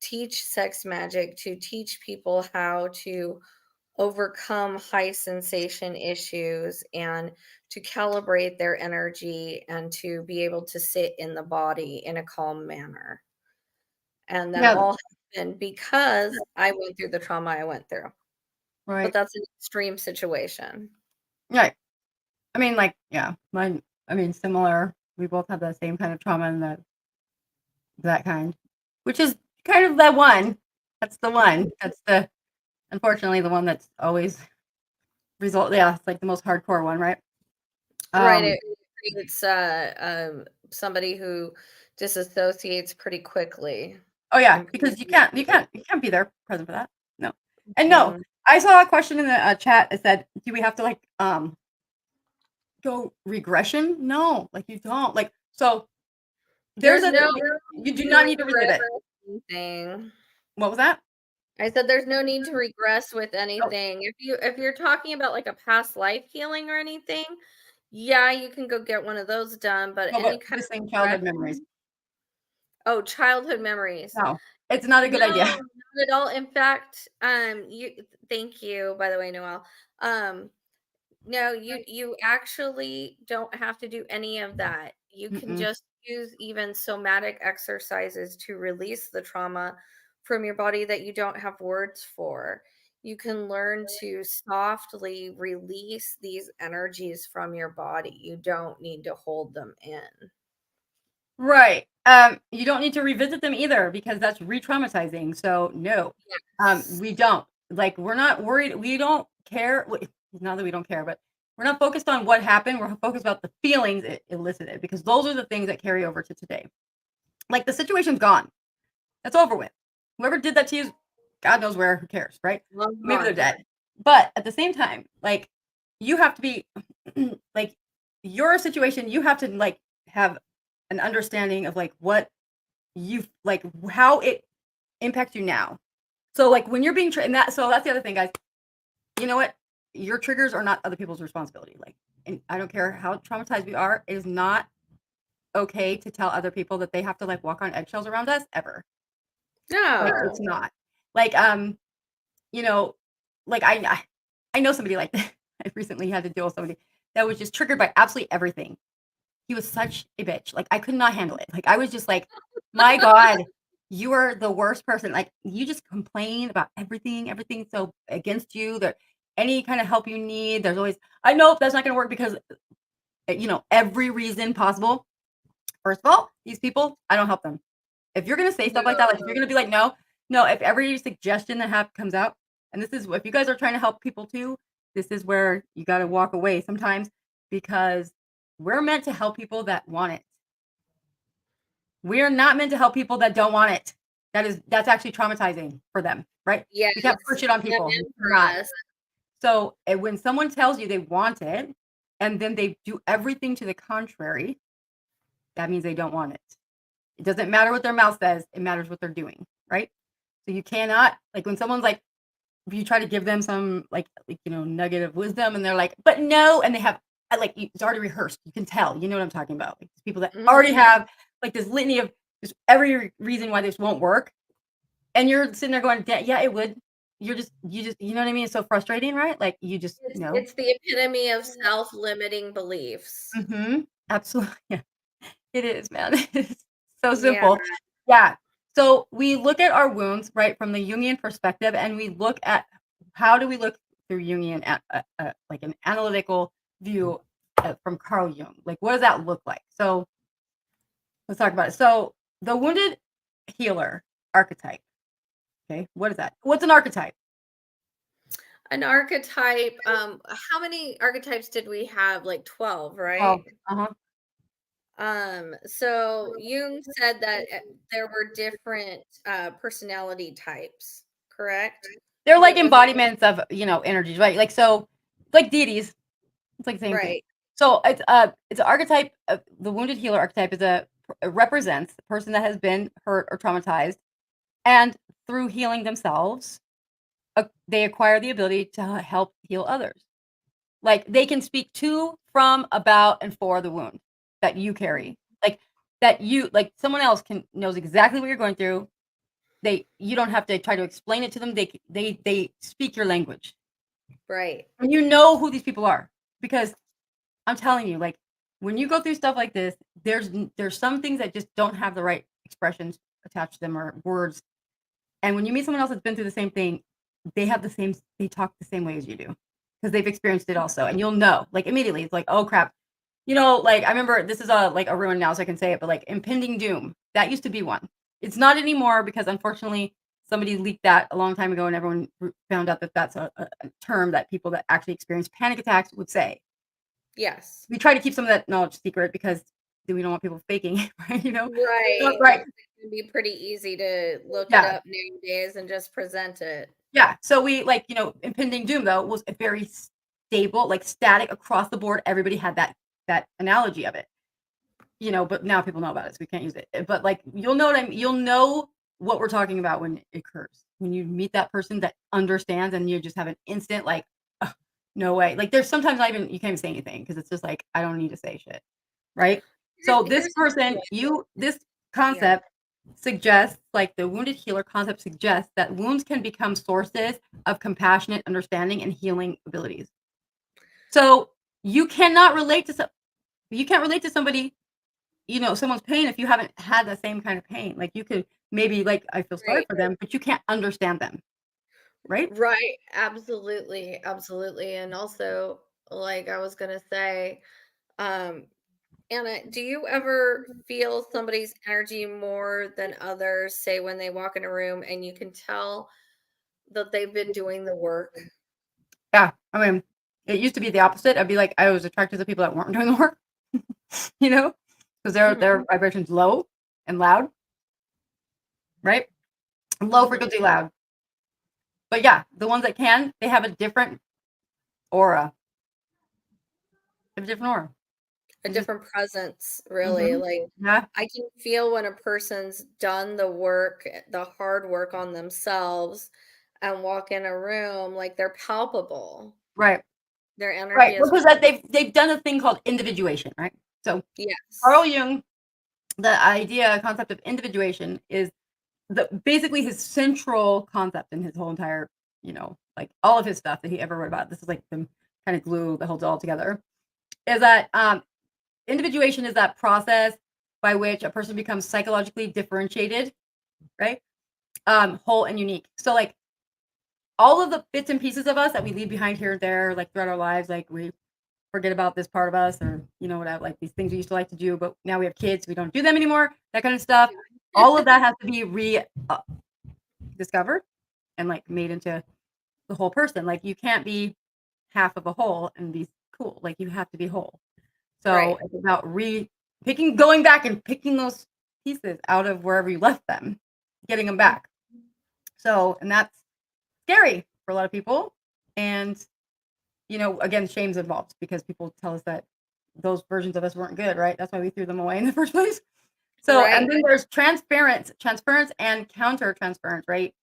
teach sex magic, to teach people how to overcome high sensation issues and to calibrate their energy and to be able to sit in the body in a calm manner. And that Yeah. all happened because I went through the trauma I went through. But Right. that's an extreme situation. Right. I mean, like, yeah, mine. I mean, similar. We both have the same kind of trauma and that kind, which is kind of the one. That's the one. That's unfortunately the one that's always result. Yeah, it's like the most hardcore one, right? Right. It creates somebody who disassociates pretty quickly. Oh yeah, And because you can't be there present for that. No, and no, Mhm. I saw a question in the chat that said, "Do we have to like go regression?" No, like you don't. Like so, There's no you do not need to relive it. anything. What was that? I said there's no need to regress with Oh, anything. If you're talking about like a past life healing or anything, yeah, you can go get one of those done. But no, any but kind just saying of childhood memories. childhood memories. No, it's not a good No, idea. not at all. In fact, you thank you, by the way, Noelle. Um, No, you actually don't have to do any of that. You can Mm-mm. just use even somatic exercises to release the trauma from your body that you don't have words for. You can learn to softly release these energies from your body. You don't need to hold them in. Right. You don't need to revisit them either because that's re-traumatizing. So no, Yes. we don't. Like we're not worried. We don't care. Not that we don't care, but we're not focused on what happened. We're focused about the feelings it elicited because those are the things that carry over to today. Like the situation's gone. That's over with. Whoever did that to you, God knows where, who cares, right? Long Maybe they're gone. dead. But at the same time, like, you have to be like, your situation, you have to like have an understanding of like what you like, how it impacts you now. So like when you're being and that's the other thing, guys. You know what? Your triggers are not other people's responsibility. Like, and I don't care how traumatized we are, it is not okay to tell other people that they have to like walk on eggshells around us ever. Like, it's No. not. Like, you know, like I know somebody like that. I recently had to deal with somebody that was just triggered by absolutely everything. He was such a bitch. Like, I could not handle it. Like, I was just like, my God, you are the worst person. Like, you just complain about everything, everything's so against you. There any kind of help you need, there's always, I know that's not gonna work because every reason possible. First of all, these people, I don't help them. If you're gonna say stuff like that, like if you're gonna be like, no, no, if every suggestion that comes out, and this is if you guys are trying to help people too, this is where you gotta walk away sometimes because we're meant to help people that want it. We're not meant to help people that don't want it. That's actually traumatizing for them, right? Yes. We can't push it on people. Amen We're for not. us. So when someone tells you they want it and then they do everything to the contrary, that means they don't want it. It doesn't matter what their mouth says, it matters what they're doing, right? So you cannot, like when someone's like, if you try to give them some nugget of wisdom and they're like, but no, and they have it's already rehearsed. You can tell, you know what I'm talking about. Like people that already have like this litany of just every reason why this won't work. And you're sitting there going, yeah, it would. You just, you know what I mean? It's so frustrating, right? Like you just know. It's the epitome of self-limiting beliefs. Absolutely. Yeah. It is, man. It's so Yeah. simple. Yeah. So we look at our wounds, right, from the Jungian perspective, and we look at how do we look through Jungian at like an analytical view from Carl Jung. Like, what does that look like? So let's talk about it. So the wounded healer archetype. Okay, what is that? What's an archetype? An archetype, how many archetypes did we have? Like 12, right? Oh, uh-huh. So Jung said that there were different personality types, correct? They're like What was embodiments of energies, right? Like so, like deities. It's like the same thing. right? So it's an archetype. The wounded healer archetype it represents the person that has been hurt or traumatized, and through healing themselves, they acquire the ability to help heal others. Like they can speak to, from, about, and for the wound that you carry. Like that you like someone else knows exactly what you're going through. You don't have to try to explain it to them. They speak your language. Right. And you know who these people are because I'm telling you, like when you go through stuff like this, there's some things that just don't have the right expressions attached to them or words. And when you meet someone else that's been through the same thing, they talk the same way as you do because they've experienced it also. And you'll know, like immediately, it's like, oh crap. Like I remember this is a ruin now, so I can say it, but like impending doom, that used to be one. It's not anymore because unfortunately somebody leaked that a long time ago and everyone found out that that's a term that people that actually experience panic attacks would say. Yes. We try to keep some of that knowledge secret because we don't want people faking it, right? Right. Right. It can be pretty easy to look it Yeah. up nowadays and just present it. Yeah. So we impending doom though was a very stable, like static across the board. Everybody had that analogy of it. But now people know about it, so we can't use it. But like you'll know you'll know what we're talking about when it occurs. When you meet that person that understands and you just have an instant like, "Ugh, no way." Like there's sometimes not even you can't even say anything because it's just like I don't need to say shit. Right? So this Here's person, this yeah. concept suggests, like the wounded healer concept suggests that wounds can become sources of compassionate understanding and healing abilities. So you cannot relate to you can't relate to somebody, someone's pain if you haven't had the same kind of pain. Like you could maybe like I feel sorry Right. for them, but you can't understand them, right? Right. Absolutely. Absolutely. And also, like I was gonna say, um, Anna, do you ever feel somebody's energy more than others, say when they walk in a room and you can tell that they've been doing the work? Yeah, I mean, it used to be the opposite. I'd be like, I was attracted to people that weren't doing the work, because their Mhm. vibration's low and loud, right? low frequency loud. But yeah, the ones that can, they have a different aura. They have a different aura. A They just different presence, really. Like, yeah, I can feel when a person's done the work, the hard work on themselves and walk in a room, like they're palpable. right. Their energy Right. is Because that they've done a thing called individuation, right? So Carl yes. Jung, the idea concept of individuation is basically his central concept in his whole entire, like all of his stuff that he ever wrote about. This is like the kind of glue that holds it all together. Is that individuation is that process by which a person becomes psychologically differentiated, right? Whole and unique. So like all of the bits and pieces of us that we leave behind here and there, like throughout our lives, like we forget about this part of us, or whatever, like these things we used to like to do, but now we have kids, we don't do them anymore, that kind of stuff. All of that has to be discovered and like made into the whole person. Like you can't be half of a whole and be cool. Like you have to be whole. So Right. it's about going back and picking those pieces out of wherever you left them, getting them back. So, and that's scary for a lot of people. And again, shame's involved because people tell us that those versions of us weren't good, right? That's why we threw them away in the first place. So, and Right. then there's transference and counter transference, right?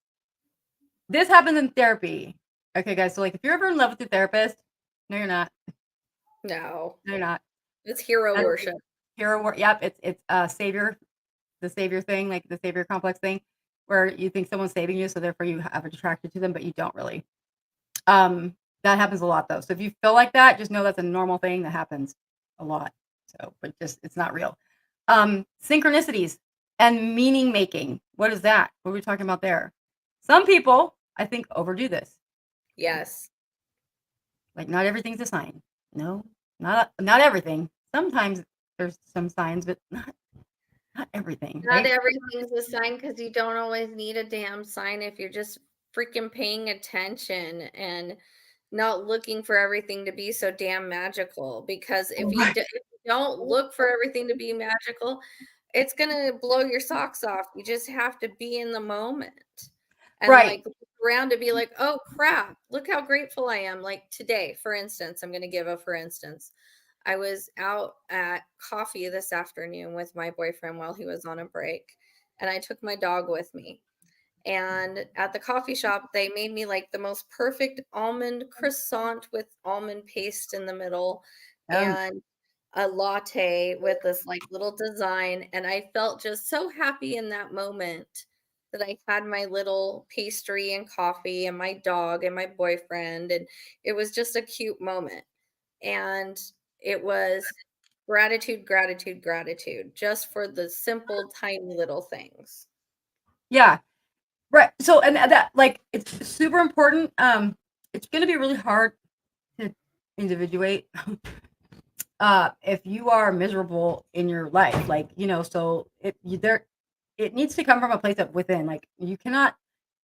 This happens in therapy. Okay, guys. So, like, if you're ever in love with your therapist, no, you're not. No. No, you're not. It's hero That's worship. hero work. Yep, it's savior, the savior thing, like the savior complex thing, where you think someone's saving you, so therefore you have attracted to them, but you don't really. That happens a lot though. So if you feel like that, just know that's a normal thing that happens a lot. So, but just it's not real. Synchronicities and meaning making. What is that? What are we talking about there? Some people, I think, overdo this. Yes. Like not everything's a sign. No, not everything. Sometimes there's some signs, but not everything, Not right? everything's a sign because you don't always need a damn sign if you're just freaking paying attention and not looking for everything to be so damn magical. Because if you don't look for everything to be magical, it's gonna blow your socks off. You just have to be in the moment and Right. like look around to be like, oh crap, look how grateful I am. Like today, for instance, I'm gonna give a for instance. I was out at coffee this afternoon with my boyfriend while he was on a break, and I took my dog with me. And at the coffee shop, they made me like the most perfect almond croissant with almond paste in the middle Um, and a latte with this like little design. And I felt just so happy in that moment that I had my little pastry and coffee and my dog and my boyfriend. And it was just a cute moment. And it was gratitude, gratitude, gratitude, just for the simple, tiny little things. yeah. Right. So, and that, like, it's super important. It's going to be really hard to individuate if you are miserable in your life, like, so it needs to come from a place of within. Like, you cannot,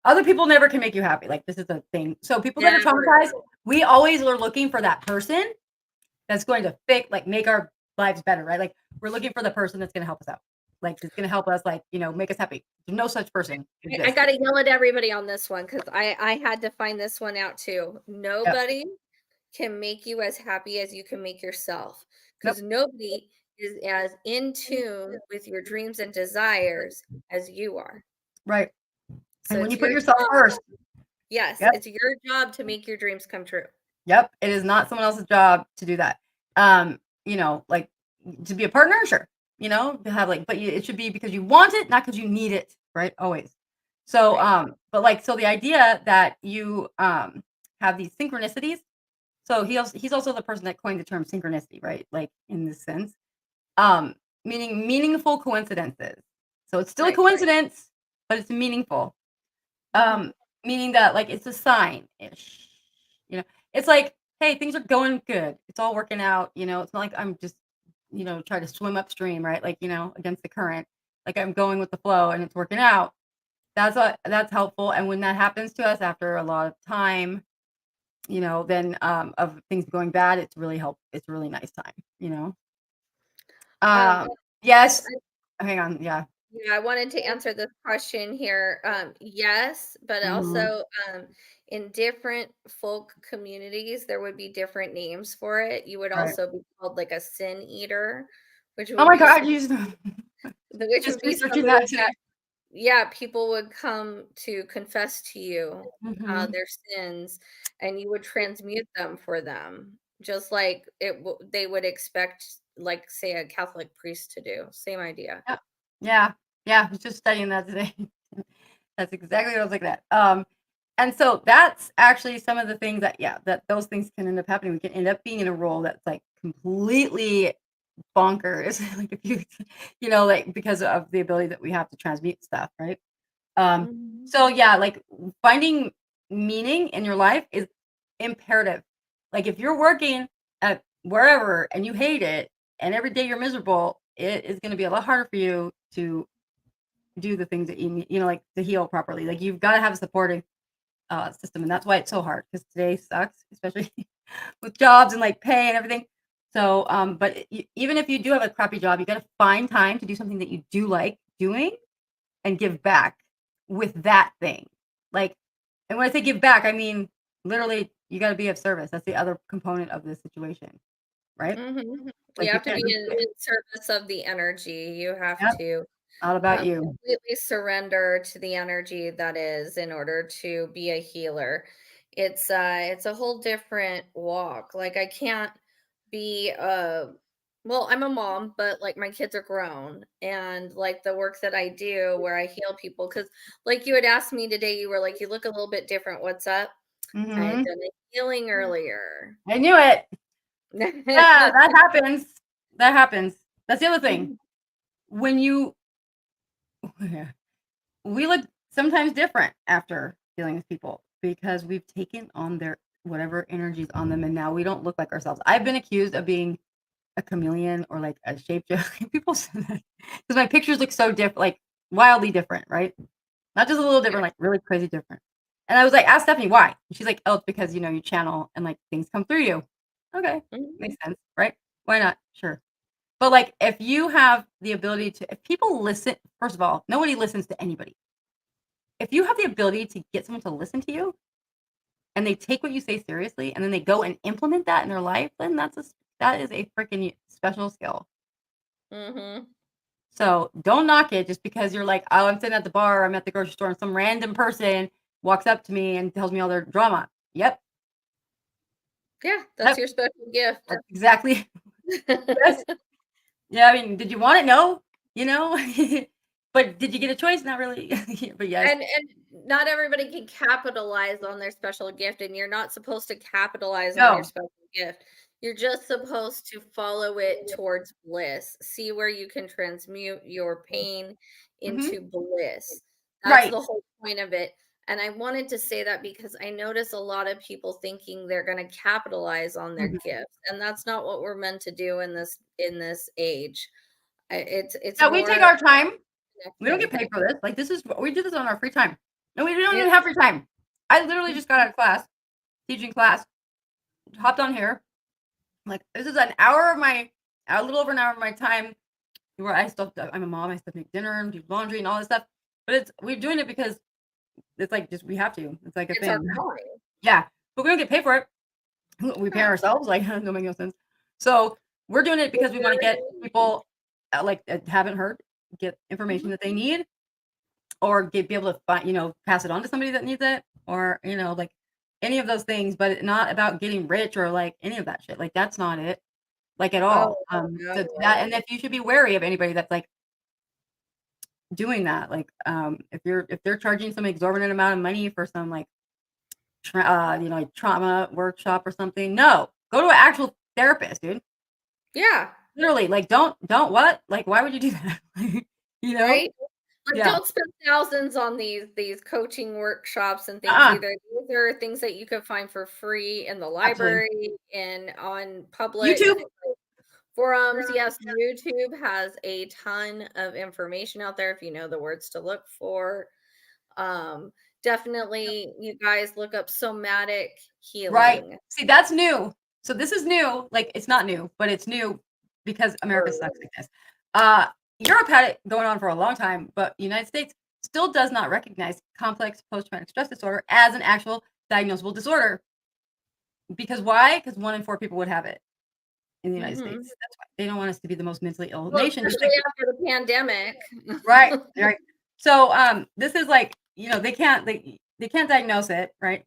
other people never can make you happy. Like, this is a thing. So, people that are Never. traumatized, we always are looking for that person that's going to make our lives better, right? Like, we're looking for the person that's going to help us out. Like, it's going to help us, like, make us happy. No such person I exists. gotta yell at everybody on this one because I had to find this one out too. Yep. Nobody can make you as happy as you can make yourself Nope. because nobody is as in tune with your dreams and desires as you are. Right. So And when it's you put your yourself job. first, Yes, yep, it's your job to make your dreams come true. yep, it is not someone else's job to do that. Like to be a partner, sure, to have like, but it should be because you want it, not because you need it, right? Always. So, Right. but like, so the idea that you have these synchronicities. So he's also the person that coined the term synchronicity, right? Like in this sense, um, meaning meaningful coincidences. So it's still a Right. coincidence, but it's meaningful. Mhm. Um, Meaning that, like, it's a sign-ish, It's like, "Hey, things are going good. It's all working out," It's not like I'm just, trying to swim upstream, right? Like, against the current. Like, I'm going with the flow and it's working out. That's helpful, and when that happens to us after a lot of time, then, of things going bad, it's a really nice time, you know? Um, Um, yes. Hang on, yeah. Yeah, I wanted to answer this question here. Yes, but Mhm. also in different folk communities, there would be different names for it. You would Right. also be called like a sin eater, which Oh would my be god, you just just researching somebody that that, today. yeah, people would come to confess to you Mhm. their sins, and you would transmute them for them, just like they would expect, like, say, a Catholic priest to do. Same idea. Yep. Yeah. Yeah, I was just studying that today. That's exactly what I was looking at. And so that's actually some of the things that, yeah, that those things can end up happening. We can end up being in a role that's like completely bonkers. Like if you, like because of the ability that we have to transmute stuff, right? Um, Mhm. so yeah, like finding meaning in your life is imperative. Like if you're working at wherever and you hate it and every day you're miserable, it is going to be a lot harder for you to do the things that you need, like to heal properly. Like you've got to have a supporting system. And that's why it's so hard because today sucks, especially with jobs and like pay and everything. So, but even if you do have a crappy job, you got to find time to do something that you do like doing and give back with that thing. Like, and when I say give back, I mean literally you got to be of service. That's the other component of this situation, right? Mhm. You Like you have to be can't just, in service of the energy. You have yeah, to all about you. completely surrender to the energy that is in order to be a healer. It's a whole different walk. Like I can't be well, I'm a mom, but like my kids are grown and like the work that I do where I heal people cuz like you had asked me today, you were like, you look a little bit different. What's up? I had Hmm. done a healing earlier. I knew it. Yeah, that happens. That happens. That's the other thing. When you we look sometimes different after dealing with people because we've taken on their whatever energies on them and now we don't look like ourselves. I've been accused of being a chameleon or like a shapeshifter. People say that because my pictures look so different, like wildly different, right? Not just a little different, like really crazy different. And I was like, ask Stephanie why. And she's like, oh, it's because you channel and like things come through you. Okay, makes sense, right? Why not? Sure. But like if you have the ability to if people listen, first of all, nobody listens to anybody. If you have the ability to get someone to listen to you and they take what you say seriously and then they go and implement that in their life, then that is a freaking special skill. Mhm. So don't knock it just because you're like, oh, I'm sitting at the bar, I'm at the grocery store, and some random person walks up to me and tells me all their drama. Yep. Yeah, that's Yep. your special gift. That's exactly. Yes. Yeah. I mean, did you want it? No. You know, but did you get a choice? Not really. But yes. And not everybody can capitalize on their special gift, and you're not supposed to capitalize on your No. special gift. You're just supposed to follow it towards bliss. See where you can transmute your pain Hmm. into bliss. That's Right. the whole point of it. And I wanted to say that because I notice a lot of people thinking they're going to capitalize on their Mhm. gifts, and that's not what we're meant to do in this age. It's Yeah. We more take of our time. We don't get connecting. paid for this. Like this is we do this on our free time. And we don't Yeah. even have free time. I literally just got out of class, teaching class, hopped on here. Like this is an hour of my a little over an hour of my time where I still I'm a mom, I still make dinner and do laundry and all this stuff. But we're doing it because it's like just we have to. It's like a It's our thing. calling. Yeah. But we don't get paid for it. We pay Yeah. ourselves, like don't make no sense. So we're doing it because we want to get people like that haven't heard, get information Mhm. that they need or be able to find, pass it on to somebody that needs it, or like any of those things. But it's not about getting rich or like any of that shit. Like that's not it, like at Oh, all. So no. that, and if you should be wary of anybody that's like doing that. Like, if they're charging some exorbitant amount of money for some like, like trauma workshop or something, no, go to an actual therapist, dude. Yeah, Literally, like, don't what? Like, why would you do that? You know? right? Like, Yeah. don't spend thousands on these coaching workshops and things Uh-uh. either. These are things that you could find for free in the Absolutely. library and on public YouTube. forums. Yes, YouTube has a ton of information out there if you know the words to look for. Um, Definitely you guys look up somatic Right. healing. See, that's new. So this is new. Like, it's not new, but it's new because America sucks like this. Europe had it going on for a long time, but the United States still does not recognize complex post-traumatic stress disorder as an actual diagnosable disorder. Because why? Because 1 in 4 people would have it in the United Mhm. States. That's why they don't want us to be the most mentally ill Well, nation. Just especially like after the pandemic. right, right. So this is like they can't diagnose it, right?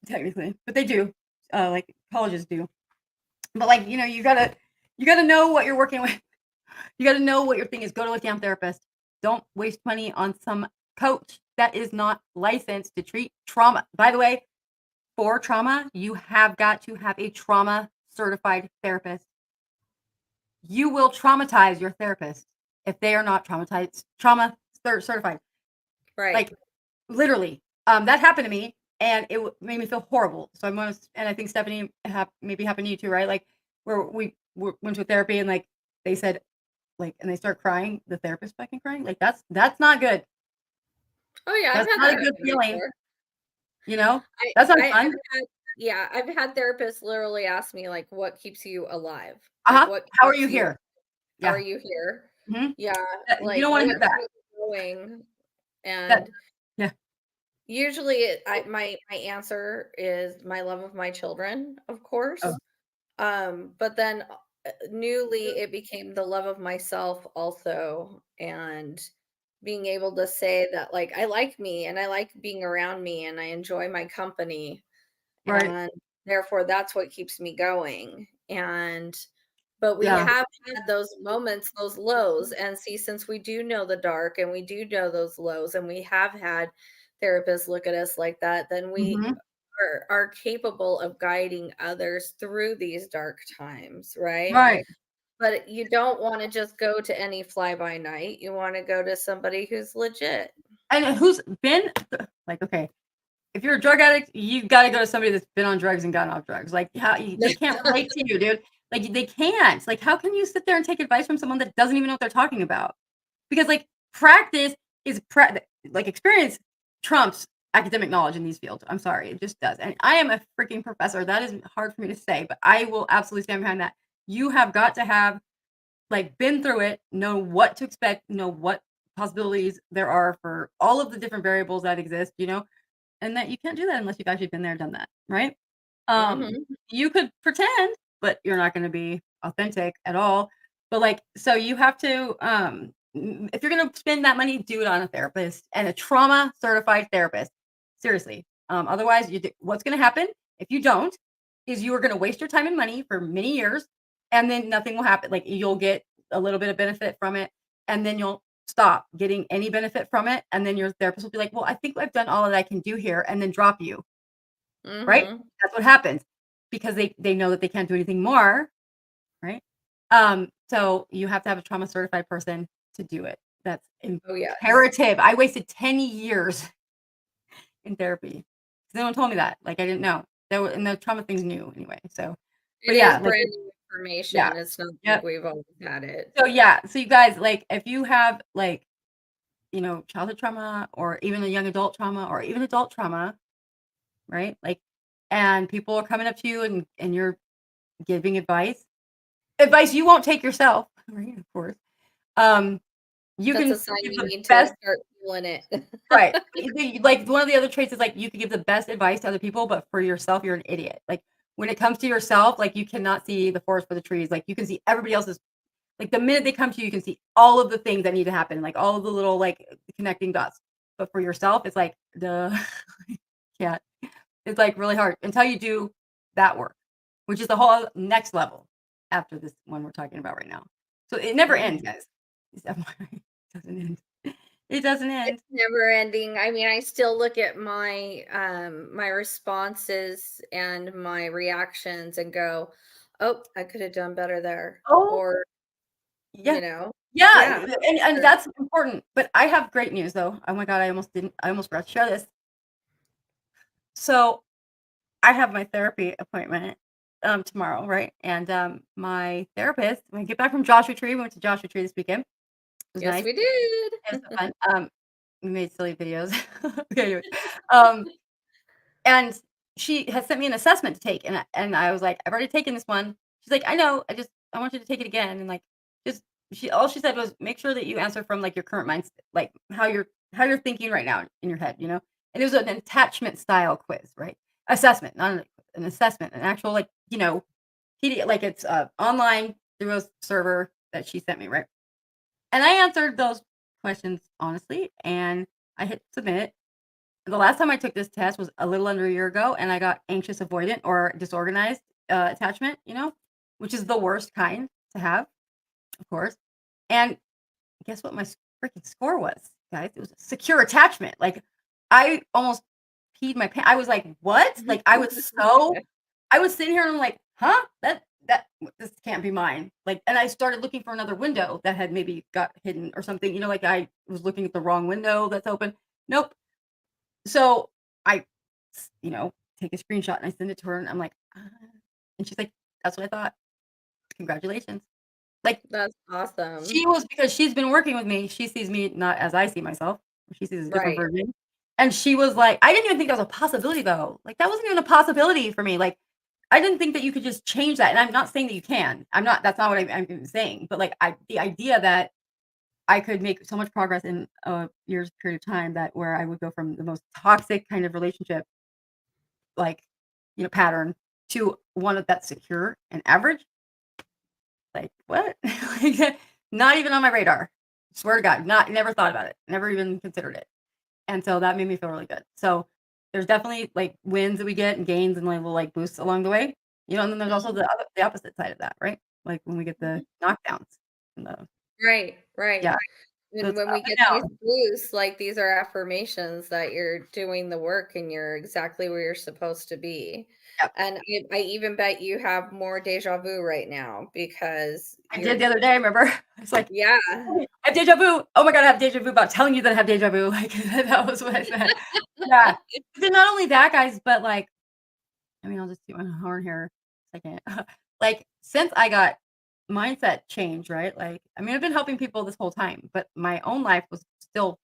Technically, but they do. Like colleges do. But like you gotta know what you're working with. You got to know what your thing is. Go to a damn therapist. Don't waste money on some coach that is not licensed to treat trauma. By the way, for trauma, you have got to have a trauma certified therapist. You will traumatize your therapist if they are not trauma certified. Right. Like literally, that happened to me, and it made me feel horrible. So I'm gonna, and I think Stephanie maybe happened to you too, right? Like where we went to therapy, and like they said, like, and they start crying, the therapist fucking crying, like, that's not good. Oh, yeah, I've That's had not a that good happen feeling, before. you know? I That's not I've fun. had yeah, I've had therapists literally ask me, like, "What keeps you alive? Like, Uh-huh. what How are keeps you you here? how are Yeah. you here?" Mhm. Yeah, You like, don't wanna "What hear that. keeps you going?" That And yeah. usually my answer is my love of my children, of Oh, course. But then newly it became the love of myself also, and being able to say that like I like me and I like being around me and I enjoy my company, right. and therefore that's what keeps me going. And but we Yeah. have had those moments, those lows, and see, since we do know the dark and we do know those lows, and we have had therapists look at us like that, then we Mhm. are capable of guiding others through these dark times, right? Right. But you don't want to just go to any fly by night. You want to go to somebody who's legit. And who's been like, okay, if you're a drug addict, you gotta go to somebody that's been on drugs and gotten off drugs. Like, how they can't relate to you, dude. Like, they can't. Like, how can you sit there and take advice from someone that doesn't even know what they're talking about? Because, like, practice is like, experience trumps academic knowledge in these fields. I'm sorry, it just does. And I am a freaking professor. That is hard for me to say, but I will absolutely stand behind that. You have got to have, like, been through it, know what to expect, know what possibilities there are for all of the different variables that exist, and that you can't do that unless you've actually been there, done that, right? Mhm. You could pretend, but you're not gonna be authentic at all. But, like, so you have to, if you're gonna spend that money, do it on a therapist and a trauma certified therapist. Seriously. Otherwise, what's gonna happen if you don't is you are gonna waste your time and money for many years, and then nothing will happen. Like, you'll get a little bit of benefit from it, and then you'll stop getting any benefit from it, and then your therapist will be like, "Well, I think I've done all that I can do here," and then drop you, right? Mhm. That's what happens because they know that they can't do anything more, right? So you have to have a trauma certified person to do it. That's Oh yes. imperative. I wasted 10 years in therapy. No one told me that. Like, I didn't know. And the trauma thing's new anyway. So, It but is yeah, like, brand new yeah. information. It's not like Yep. we've always had it. So yeah, so you guys, like, if you have, like, childhood trauma or even a young adult trauma or even adult trauma, right? Like, and people are coming up to you and you're giving advice you won't take yourself, right? Of course. Um, you That's a can sign give you the need to best, start feeling it. right? Like, one of the other traits is, like, you can give the best advice to other people, but for yourself, you're an idiot. Like, when it comes to yourself, like, you cannot see the forest for the trees. Like, you can see everybody else's. Like, the minute they come to you, you can see all of the things that need to happen, like all of the little, like, connecting dots. But for yourself, it's like, duh, can't. It's, like, really hard until you do that work, which is the whole next level after this one we're talking about right now. So it never ends, Mhm. guys. It's FYI. It doesn't end. It doesn't It's end. never ending. I mean, I still look at my responses and my reactions and go, "Oh, I could have done better there." Oh, Or, yeah. Yeah, yeah, and sure. that's important. But I have great news, though. Oh my god, I almost forgot to share this. So I have my therapy appointment, tomorrow, right? And, my therapist when I get back from Joshua Tree, we went to Joshua Tree this weekend. It was Yes, nice. we did. It was so fun. We made silly videos. Okay, anyways, um, and she has sent me an assessment to take, and I was like, "I've already taken this one." She's like, "I know, I want you to take it again and, like, just all she said was, "Make sure that you answer from, like, your current mindset, like, how you're thinking right now in your head," you know? And it was an attachment style quiz, right? Assessment, not an assessment, an actual, like, PD like, it's, online through a server that she sent me, right? And I answered those questions honestly, and I hit submit. The last time I took this test was a little under a year ago, and I got anxious avoidant or disorganized, attachment, which is the worst kind to have, of course. And guess what my freaking score was, guys? It was a secure attachment. Like, I almost peed my pants. I was like, "What?" Like, I was sitting here and I'm like, "Huh? This can't be mine." Like, and I started looking for another window that had maybe got hidden or something, like I was looking at the wrong window that's open. Nope. So I, take a screenshot and I send it to her and I'm like, and she's like, "That's what I thought. Congratulations." Like, That's awesome. she was because she's been working with me. She sees me not as I see myself. She sees a different Right. version. And she was like, I didn't even think that was a possibility though. Like, that wasn't even a possibility for me. Like, I didn't think that you could just change that. And I'm not saying that you can. That's not what I'm even saying. But like, the idea that I could make so much progress in a year's period of time, that where I would go from the most toxic kind of relationship, like, pattern, to one that's secure and average. Like, what? Like, not even on my radar. Swear to God, never thought about it, never even considered it. And so that made me feel really good. So there's definitely like wins that we get and gains and like little like boosts along the way. And then there's also Mhm, the opposite side of that, right? Like when we get mhm. the knockdowns and Right, right. yeah, so And it's when up we and get these down. boosts, like, these are affirmations that you're doing the work and you're exactly where you're supposed to be. Yep. And I even bet you have more déjà vu right now because I did you're the other day, remember? It's like, yeah. "Oh, I have deja vu. Oh my God, I have deja vu about telling you that I have deja vu." Like that was what I said. Yeah. But then not only that, guys, but like, I mean, I'll just toot my own horn here a second. Like, since I got mindset change, right? Like, I mean, I've been helping people this whole time, but my own life was still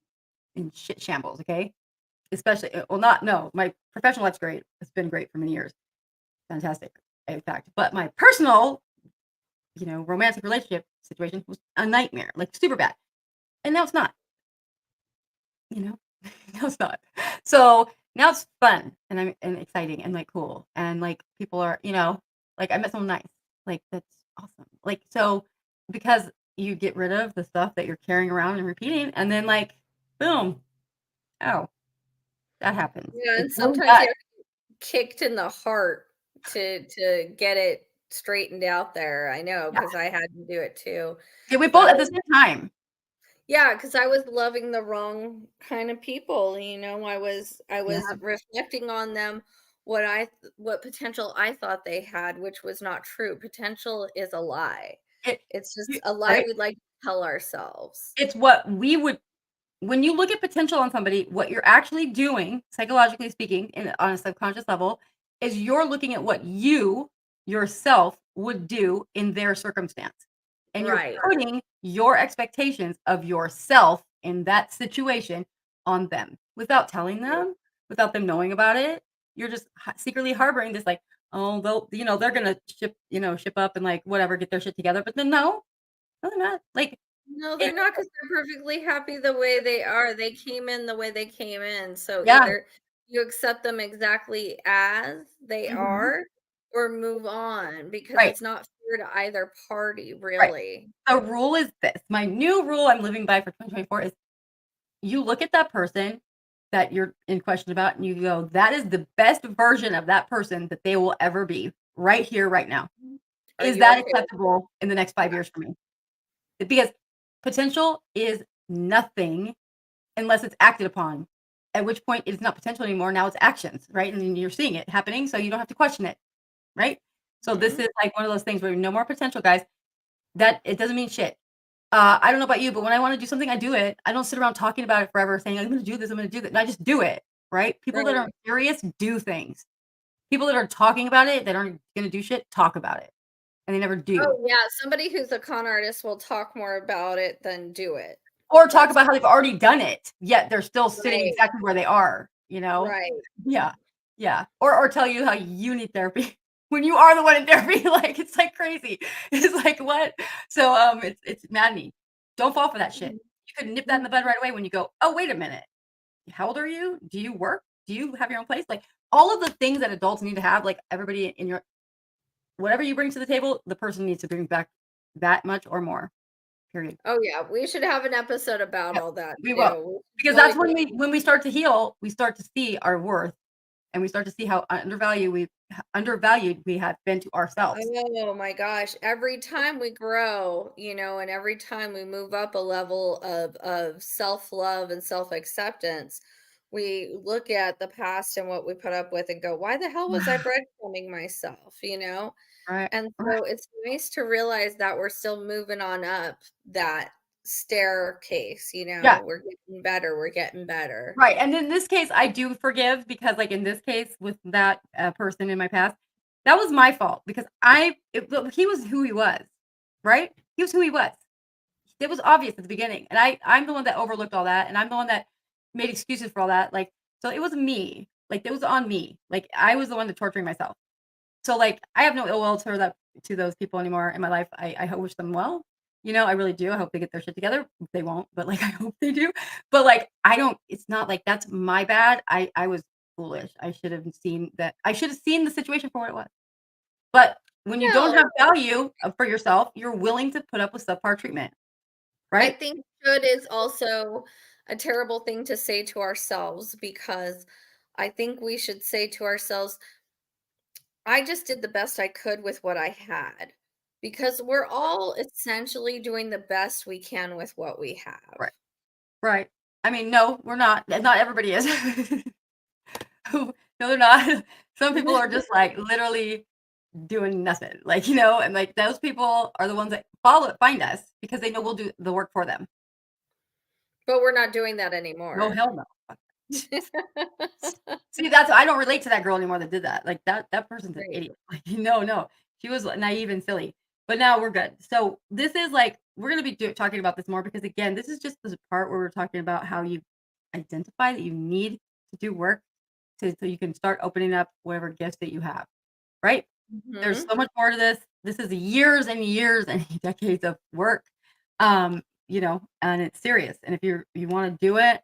in shit shambles, okay? Especially, well, not, no, my professional life's great. It's been great for many years. Fantastic, in fact. But my personal, romantic relationship situation was a nightmare, like super bad. And now it's not, you know? No, it's not. So now it's fun and exciting and like cool. And like people are, like I met someone nice. Like that's awesome. Like so because you get rid of the stuff that you're carrying around and repeating, and then like boom, oh, that happens. Yeah, It and really sometimes does. you're kicked in the heart to get it straightened out there. I know Yeah. because I had to do it too. Yeah, we 'Cause both at the same time. yeah, because I was loving the wrong kind of people, I was Yeah. reflecting on them what potential I thought they had, which was not true. Potential is a lie. It, It's just a lie right? we'd like to tell ourselves. It's what we would when you look at potential on somebody, what you're actually doing, psychologically speaking, on a subconscious level, is you're looking at what you yourself would do in their circumstance. And you're Right. putting your expectations of yourself in that situation on them without telling them, without them knowing about it. You're just secretly harboring this, like, oh, they're gonna ship up and like whatever, get their shit together. But then no, they're not. Like, No, they're it, not, because 'cause they're perfectly happy the way they are. They came in the way they came in, so yeah, either you accept them exactly as they mhm, are or move on because right. it's not fair to either party, Right. really. The rule is this, my new rule I'm living by for 2024 is you look at that person that you're in question about and you go, "That is the best version of that person that they will ever be right here, right now. Are Is you that okay with acceptable in the next 5 that? years for me?" Because potential is nothing unless it's acted upon, at which point it is not potential anymore, now it's actions, right? And then you're seeing it happening, so you don't have to question it, right? So this Mhm. is like one of those things where no more potential, guys. That it doesn't mean shit. I don't know about you, but when I wanna do something, I do it. I don't sit around talking about it forever saying, "I'm gonna do this, I'm gonna do that." And I just do it, right? People that Right. aren't serious do things. People that are talking about it, that aren't gonna do shit, talk about it, and they never do. Oh, yeah, somebody who's a con artist will talk more about it than do it. Or talk That's about how they've already done it, yet they're still sitting right, exactly where they are, you know? right. Yeah. Yeah. Or tell you how you need therapy. when you are the one in therapy. Like, it's like crazy. It's like, what? So it's maddening. Don't fall for that shit. You could nip that in the bud right away when you go, oh, wait a minute. How old are you? Do you work? Do you have your own place? Like, all of the things that adults need to have, like, everybody in your whatever you bring to the table, the person needs to bring back that much or more. Period. Oh yeah, we should have an episode about Yep, all that we will. too. Because Really that's when we start to heal, we start to see our worth, and we start to see how undervalued we have been to ourselves. Oh my gosh. Every time we grow, and every time we move up a level of self-love and self-acceptance, we look at the past and what we put up with and go, why the hell was I breadcrumbing myself, Right, And right. so it's nice to realize that we're still moving on up that staircase, Yeah, we're getting better, we're getting better. right, and in this case, I do forgive because, like, in this case with that, person in my past, that was my fault because he was who he was, right? He was who he was. It was obvious at the beginning, and I'm the one that overlooked all that, and I'm the one that made excuses for all that, like, so it was me, like, it was on me, like, I was the one that torturing myself. So, like, I have no ill will to those people anymore in my life. I wish them well, I really do. I hope they get their shit together. They won't, but, like, I hope they do. But, like, I don't it's not like that's my bad. I was foolish. I should have seen the situation for what it was. But when you don't No, have value, for yourself, you're willing to put up with subpar treatment, I right? think should is also a terrible thing to say to ourselves because I think we should say to ourselves, I just did the best I could with what I had. Because we're all essentially doing the best we can with what we have. Right. Right. I mean, no, we're not. Not everybody is. No, they're not. Some people are just, like, literally doing nothing, like, and, like, those people are the ones that find us because they know we'll do the work for them. But we're not doing that No, anymore. hell no. See, that's I don't relate to that girl anymore that did that, like, that person's an Right. idiot, like, no, no, she was naive and silly, but now we're good. So, this is, like we're gonna be talking about this more because, again, this is just the part where we're talking about how you identify that you need to do work so you can start opening up whatever gifts that you have, right? There's Mhm. so much more to this. This is years and years and decades of work, and it's serious. And if you want to do it,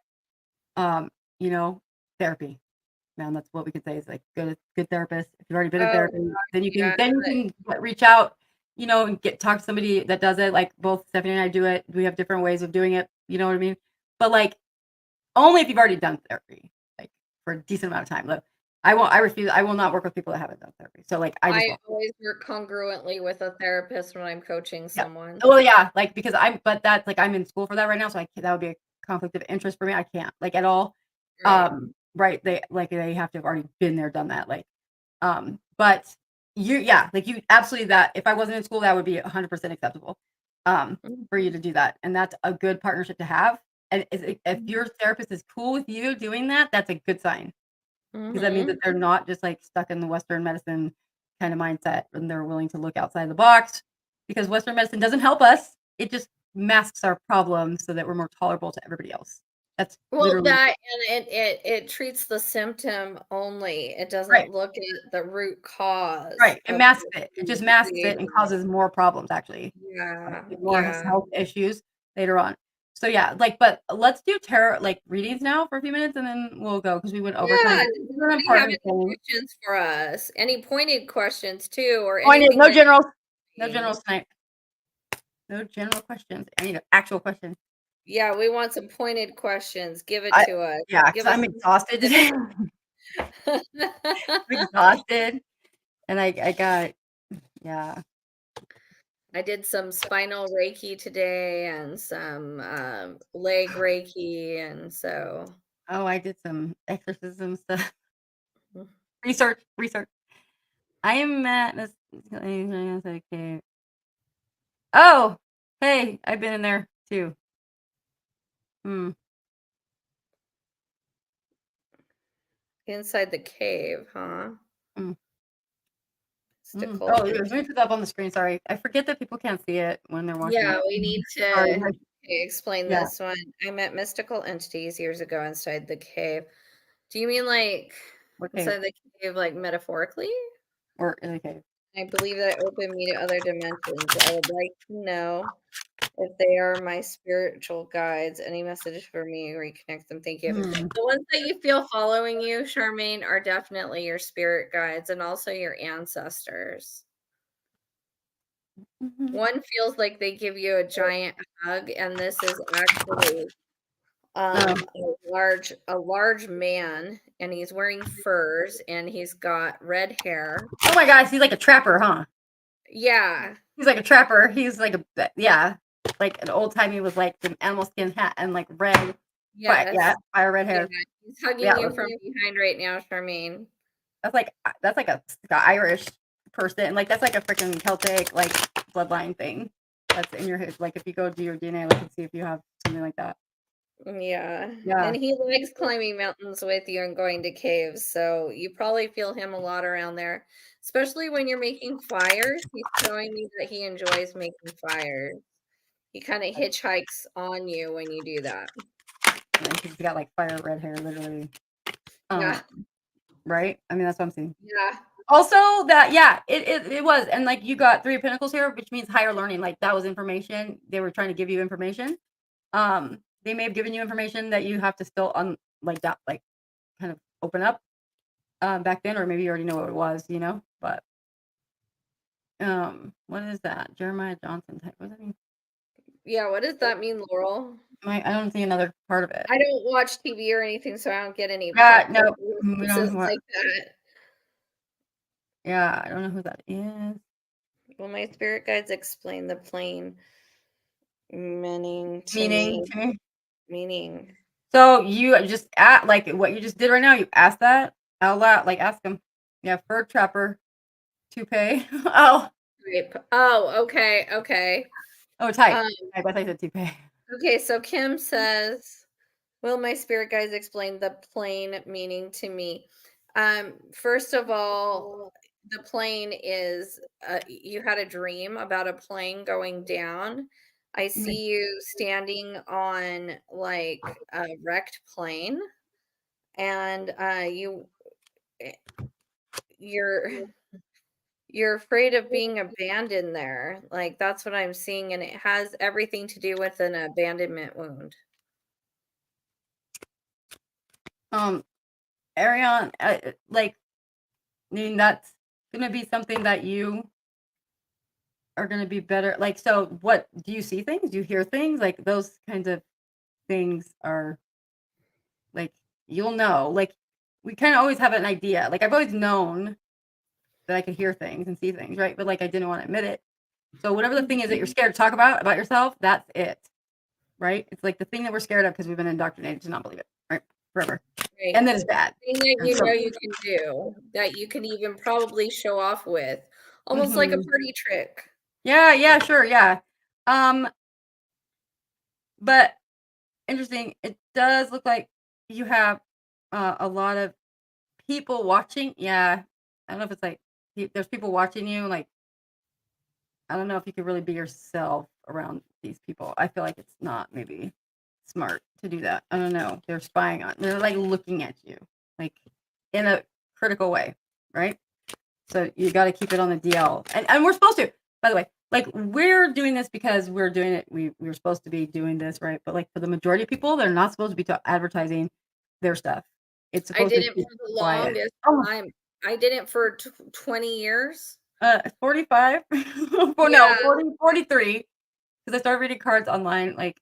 um, you know, therapy. Man, that's what we could say is like good therapist. If you've already been in Oh, therapy, then you yeah. can reach out, and talk to somebody that does it. Like both Stephanie and I do it. We have different ways of doing it. You know what I mean? But like only if you've already done therapy, like for a decent amount of time. Look, I refuse. I will not work with people that haven't done therapy. So like I just I won't. always work congruently with a therapist when I'm coaching Yeah. someone. Well, yeah, like, because but that's like, I'm in school for that right now, so that would be a conflict of interest for me. I can't, like, at all. Right. Right, they have to have already been there, done that, like, but yeah, like, you absolutely that if I wasn't in school, that would be 100% acceptable, for you Mhm. to do that, and that's a good partnership to have, and if Mhm. your therapist is cool with you doing that, that's a good sign, because that means that Mhm. they're not just, like, stuck in the Western medicine kinda mindset, and they're willing to look outside the box, because Western medicine doesn't help us, it just masks our problems so that we're more tolerable to everybody else. That's Well, literally that and it treats the symptom only. It right, doesn't look at the root cause right, it of masks it. It what's just masks it and creating it. causes more problems, actually, Yeah, more yeah. health issues later on. So, yeah, like, but let's do tarot, like, readings now for a few minutes, and then we'll go because we went overtime. Yeah, This does is an anybody have important any thing. questions for us? Any pointed questions too, or Pointed, anything no that generals. No you generals tonight. No general questions. I need an actual question. Yeah, we want some pointed questions. Give it I to us. Yeah, because Give us 'cause I'm some exhausted today. specifics. I'm exhausted, and I got yeah. I did some spinal Reiki today and some, leg Reiki, and so Oh, I did some exorcism stuff. mm, Research. I am at this okay. Oh, hey, I've been in there too. Hmm. inside the cave, huh? Mm, Mystical Oh, yeah, let me put that up on the screen, sorry. I forget that people can't see it when they're watching Yeah, it. we need Sorry, to explain yeah, this one. I met mystical entities years ago inside the cave. Do you mean like okay. inside the cave, like metaphorically? or in a cave. I believe that opened me to other dimensions. I would like to know if they are my spiritual guides. Any message for me? Reconnect them. Thank you. Hmm. The ones that you feel following you, Charmaine, are definitely your spirit guides and also your ancestors. Mhm. One feels like they give you a giant hug, and this is actually Oh. a large man, and he's wearing furs, and he's got red hair. Oh my gosh, he's like a trapper, huh? Yeah. He's like a trapper. He's like yeah, like an old timey with like an animal skin hat and like red, Yes. fire red Yeah, hair. he's hugging Yeah, you from behind right now, Charmaine. that's like a Irish person. Like that's like a freaking Celtic like bloodline thing. That's in your head. Like if you go do your DNA, look and see if you have something like that. Yeah. Yeah. And he likes climbing mountains with you and going to caves, so you probably feel him a lot around there, especially when you're making fires. He's showing me that he enjoys making fires. He kinda hitchhikes on you when you do that. And he's got like fire red hair, literally. Yeah. Right? I mean, that's what I'm seeing. Yeah. Also, that yeah, it was, and like you got 3 of Pentacles here, which means higher learning. Like that was information. They were trying to give you information. They may have given you information that you have to still like that, like kind of open up back then, or maybe you already know what it was, you know. But what is that? Jeremiah Johnson type. What does that mean? Yeah, what does that mean, Laurel? I don't see another part of it. I don't watch TV or anything, so I don't get any Yeah, pop no, culture we don't. references like that. Yeah, I don't know who that is. Well, my spirit guides explain the plane meaning to Meaning me. to me. Meaning. So you just like what you just did right now. You asked that out loud. Like ask him. Yeah, fur trapper, toupee. Oh, Oh, okay, okay. tight. Um, I guess I said toupee. okay, so Kim says, will my spirit guides explain the plane meaning to me? First of all, the plane is you had a dream about a plane going down. I see you standing on like a wrecked plane, and eh, you're you're afraid of being abandoned there. Like that's what I'm seeing, and it has everything to do with an abandonment wound. Arion, like, I mean, that's gonna be something that you are gonna be better. Like, so what do you see things? Do you hear things? Like those kinds of things are like you'll know. Like we kind of always have an idea. Like I've always known that I could hear things and see things, right? But like I didn't want to admit it. So whatever the thing is that you're scared to talk about yourself, that's it. Right? It's like the thing that we're scared of because we've been indoctrinated to not believe it, right? Forever. Right. And then it's bad. Thing that And you so know you can do, that you can even probably show off with, almost like a party trick. yeah, sure, yeah. But interesting, it does look like you have a lot of people watching. Yeah. I don't know if it's like there's people watching you, like I don't know if you could really be yourself around these people. I feel like it's not maybe smart to do that. I don't know. They're spying on. They're like looking at you, like in a critical way, right? So you got to keep it on the DL, and we're supposed to. By the way, like we're doing this because we're doing it. We're supposed to be doing this, right? But like for the majority of people, they're not supposed to be advertising their stuff. It's I supposed did to it be for the quiet. longest Oh, time. I did it for 20 years. 45. No, Yeah. 40, 43. Because I started reading cards online, like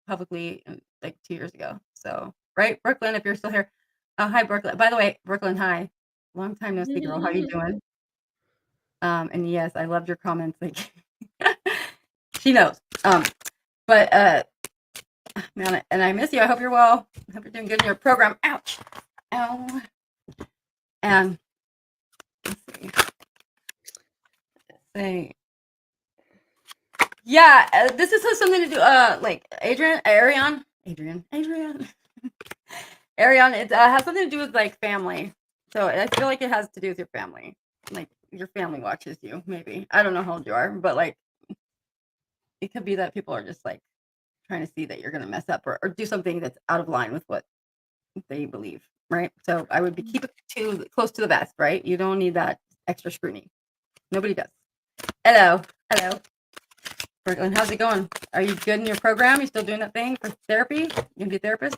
publicly, like 2 years ago. So, right, Brooklyn, if you're still here. Hi, Brooklyn. By the way, Brooklyn, hi. Long time no see, girl. How you doing? And yes, I loved your comments. Like, she knows. But man, and I miss you. I hope you're well. I hope you're doing good in your program. Ouch. Ow. And let's see. Say, yeah, this has something to do. Like Arion. Arion, it has something to do with like family. So I feel like it has to do with your family. Like your family watches you, maybe. I don't know how old you are, but like it could be that people are just like trying to see that you're gonna mess up or do something that's out of line with what they believe, right? So I would keep it too close to the vest, right? You don't need that extra scrutiny. Nobody does. Hello. Brooklyn, how's it going? Are you good in your program? You still doing that thing for therapy? You gonna be a therapist?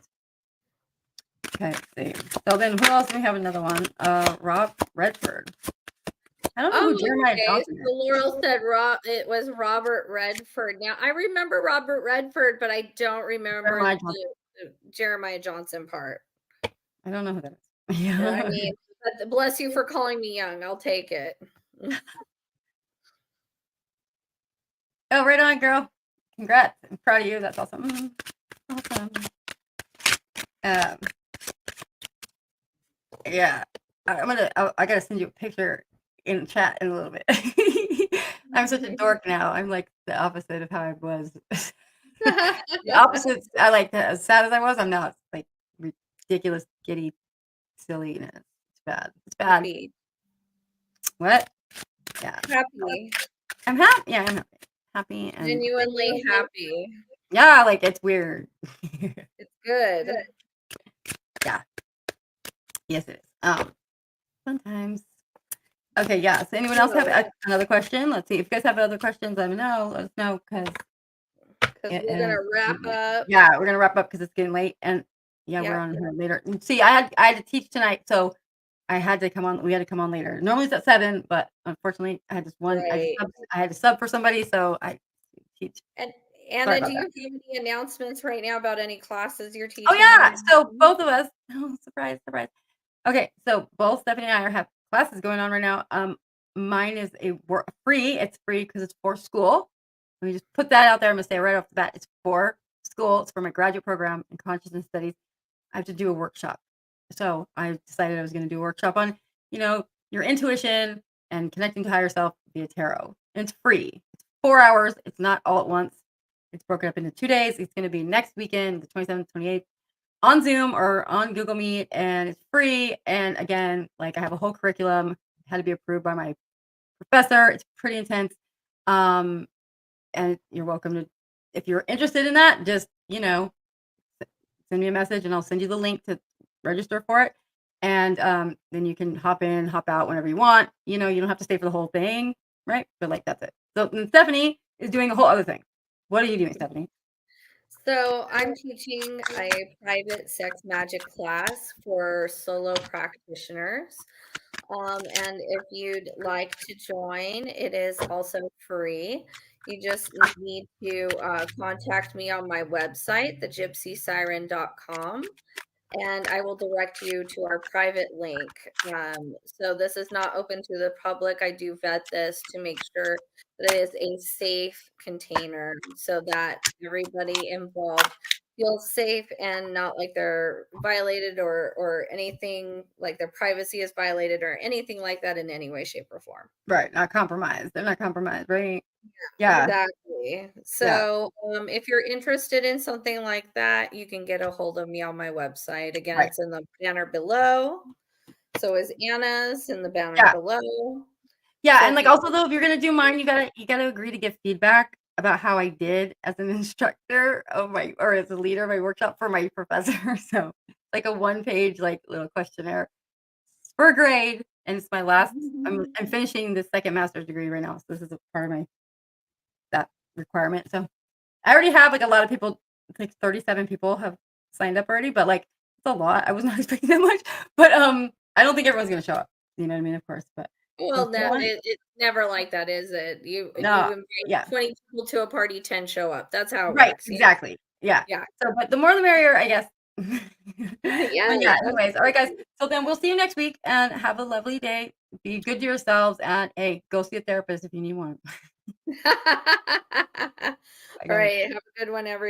Okay, let's see. So then who else do we have another one? Rob Redford. I don't know who Jeremiah Johnson is. So Laurel said it was Robert Redford. Now I remember Robert Redford, but I don't remember the Jeremiah Johnson part. I don't know who that is. Yeah. I mean, bless you for calling me young. I'll take it. Oh, right on, girl. Congrats. I'm proud of you. That's awesome. Awesome. Yeah. I gotta send you a picture in chat in a little bit. I'm such a dork now. I'm like the opposite of how I was. The opposite. I like that. As sad as I was, I'm now like ridiculous, giddy, silliness. It's bad. It's bad. Happy. What? Yeah. Happy. I'm happy. Yeah, I'm happy. Happy and genuinely happy. Yeah, like it's weird. It's good. Yeah. Yes, it is. Sometimes. Okay, yeah. So anyone else have another question? Let's see. If you guys have other questions, let me know. Let us know because we're gonna wrap up. Yeah, we're gonna wrap up because it's getting late, and we're on here later. And see, I had to teach tonight, so I had to come on. We had to come on later. Normally it's at 7, but unfortunately, I had just one. I had to sub for somebody, so I teach. And Anna, do you have any announcements right now about any classes you're teaching? Oh yeah, so both of us. Oh, surprise! Okay, so both Stephanie and I have classes going on right now. Mine is free. It's free because it's for school. Let me just put that out there. I'm gonna say right off the bat, it's for school. It's for my graduate program in consciousness studies. I have to do a workshop. So I decided I was going to do a workshop on, your intuition and connecting to higher self via tarot. And it's free. It's 4 hours. It's not all at once. It's broken up into 2 days. It's going to be next weekend, the 27th, 28th, on Zoom or on Google Meet, and it's free. And again, like I have a whole curriculum, had to be approved by my professor. It's pretty intense. And you're welcome to, if you're interested in that, just, send me a message and I'll send you the link to register for it. And then you can hop in, hop out whenever you want. You don't have to stay for the whole thing, right? But like, that's it. So Stephanie is doing a whole other thing. What are you doing, Stephanie? So I'm teaching a private sex magic class for solo practitioners. And if you'd like to join, it is also free. You just need to contact me on my website, thegypsysiren.com, and I will direct you to our private link. So this is not open to the public. I do vet this to make sure that it is a safe container so that everybody involved feels safe and not like they're violated or anything like their privacy is violated or anything like that in any way, shape, or form. Right. Not compromised. They're not compromised, right? Yeah. Exactly. So if you're interested in something like that, you can get a hold of me on my website. Again, it's in the banner below. So is Anna's in the banner below. Yeah, so and like also though, if you're gonna do mine, you gotta agree to give feedback about how I did as an instructor or as a leader of my workshop for my professor. So like a 1-page like little questionnaire for a grade, and it's my last. I'm finishing the second master's degree right now, so this is a part of that requirement. So I already have like a lot of people. Like 37 people have signed up already, but like it's a lot. I was not expecting that much, but I don't think everyone's gonna show up. You know what I mean? Of course, but. Well, no, it's never like that, is it? You invite 20 people to a party, 10 show up. That's how it works. Exactly. Yeah. So, but the more the merrier, I guess. Anyways, all right, guys. So then we'll see you next week and have a lovely day. Be good to yourselves and hey, go see a therapist if you need one. All right. Have a good one, everyone.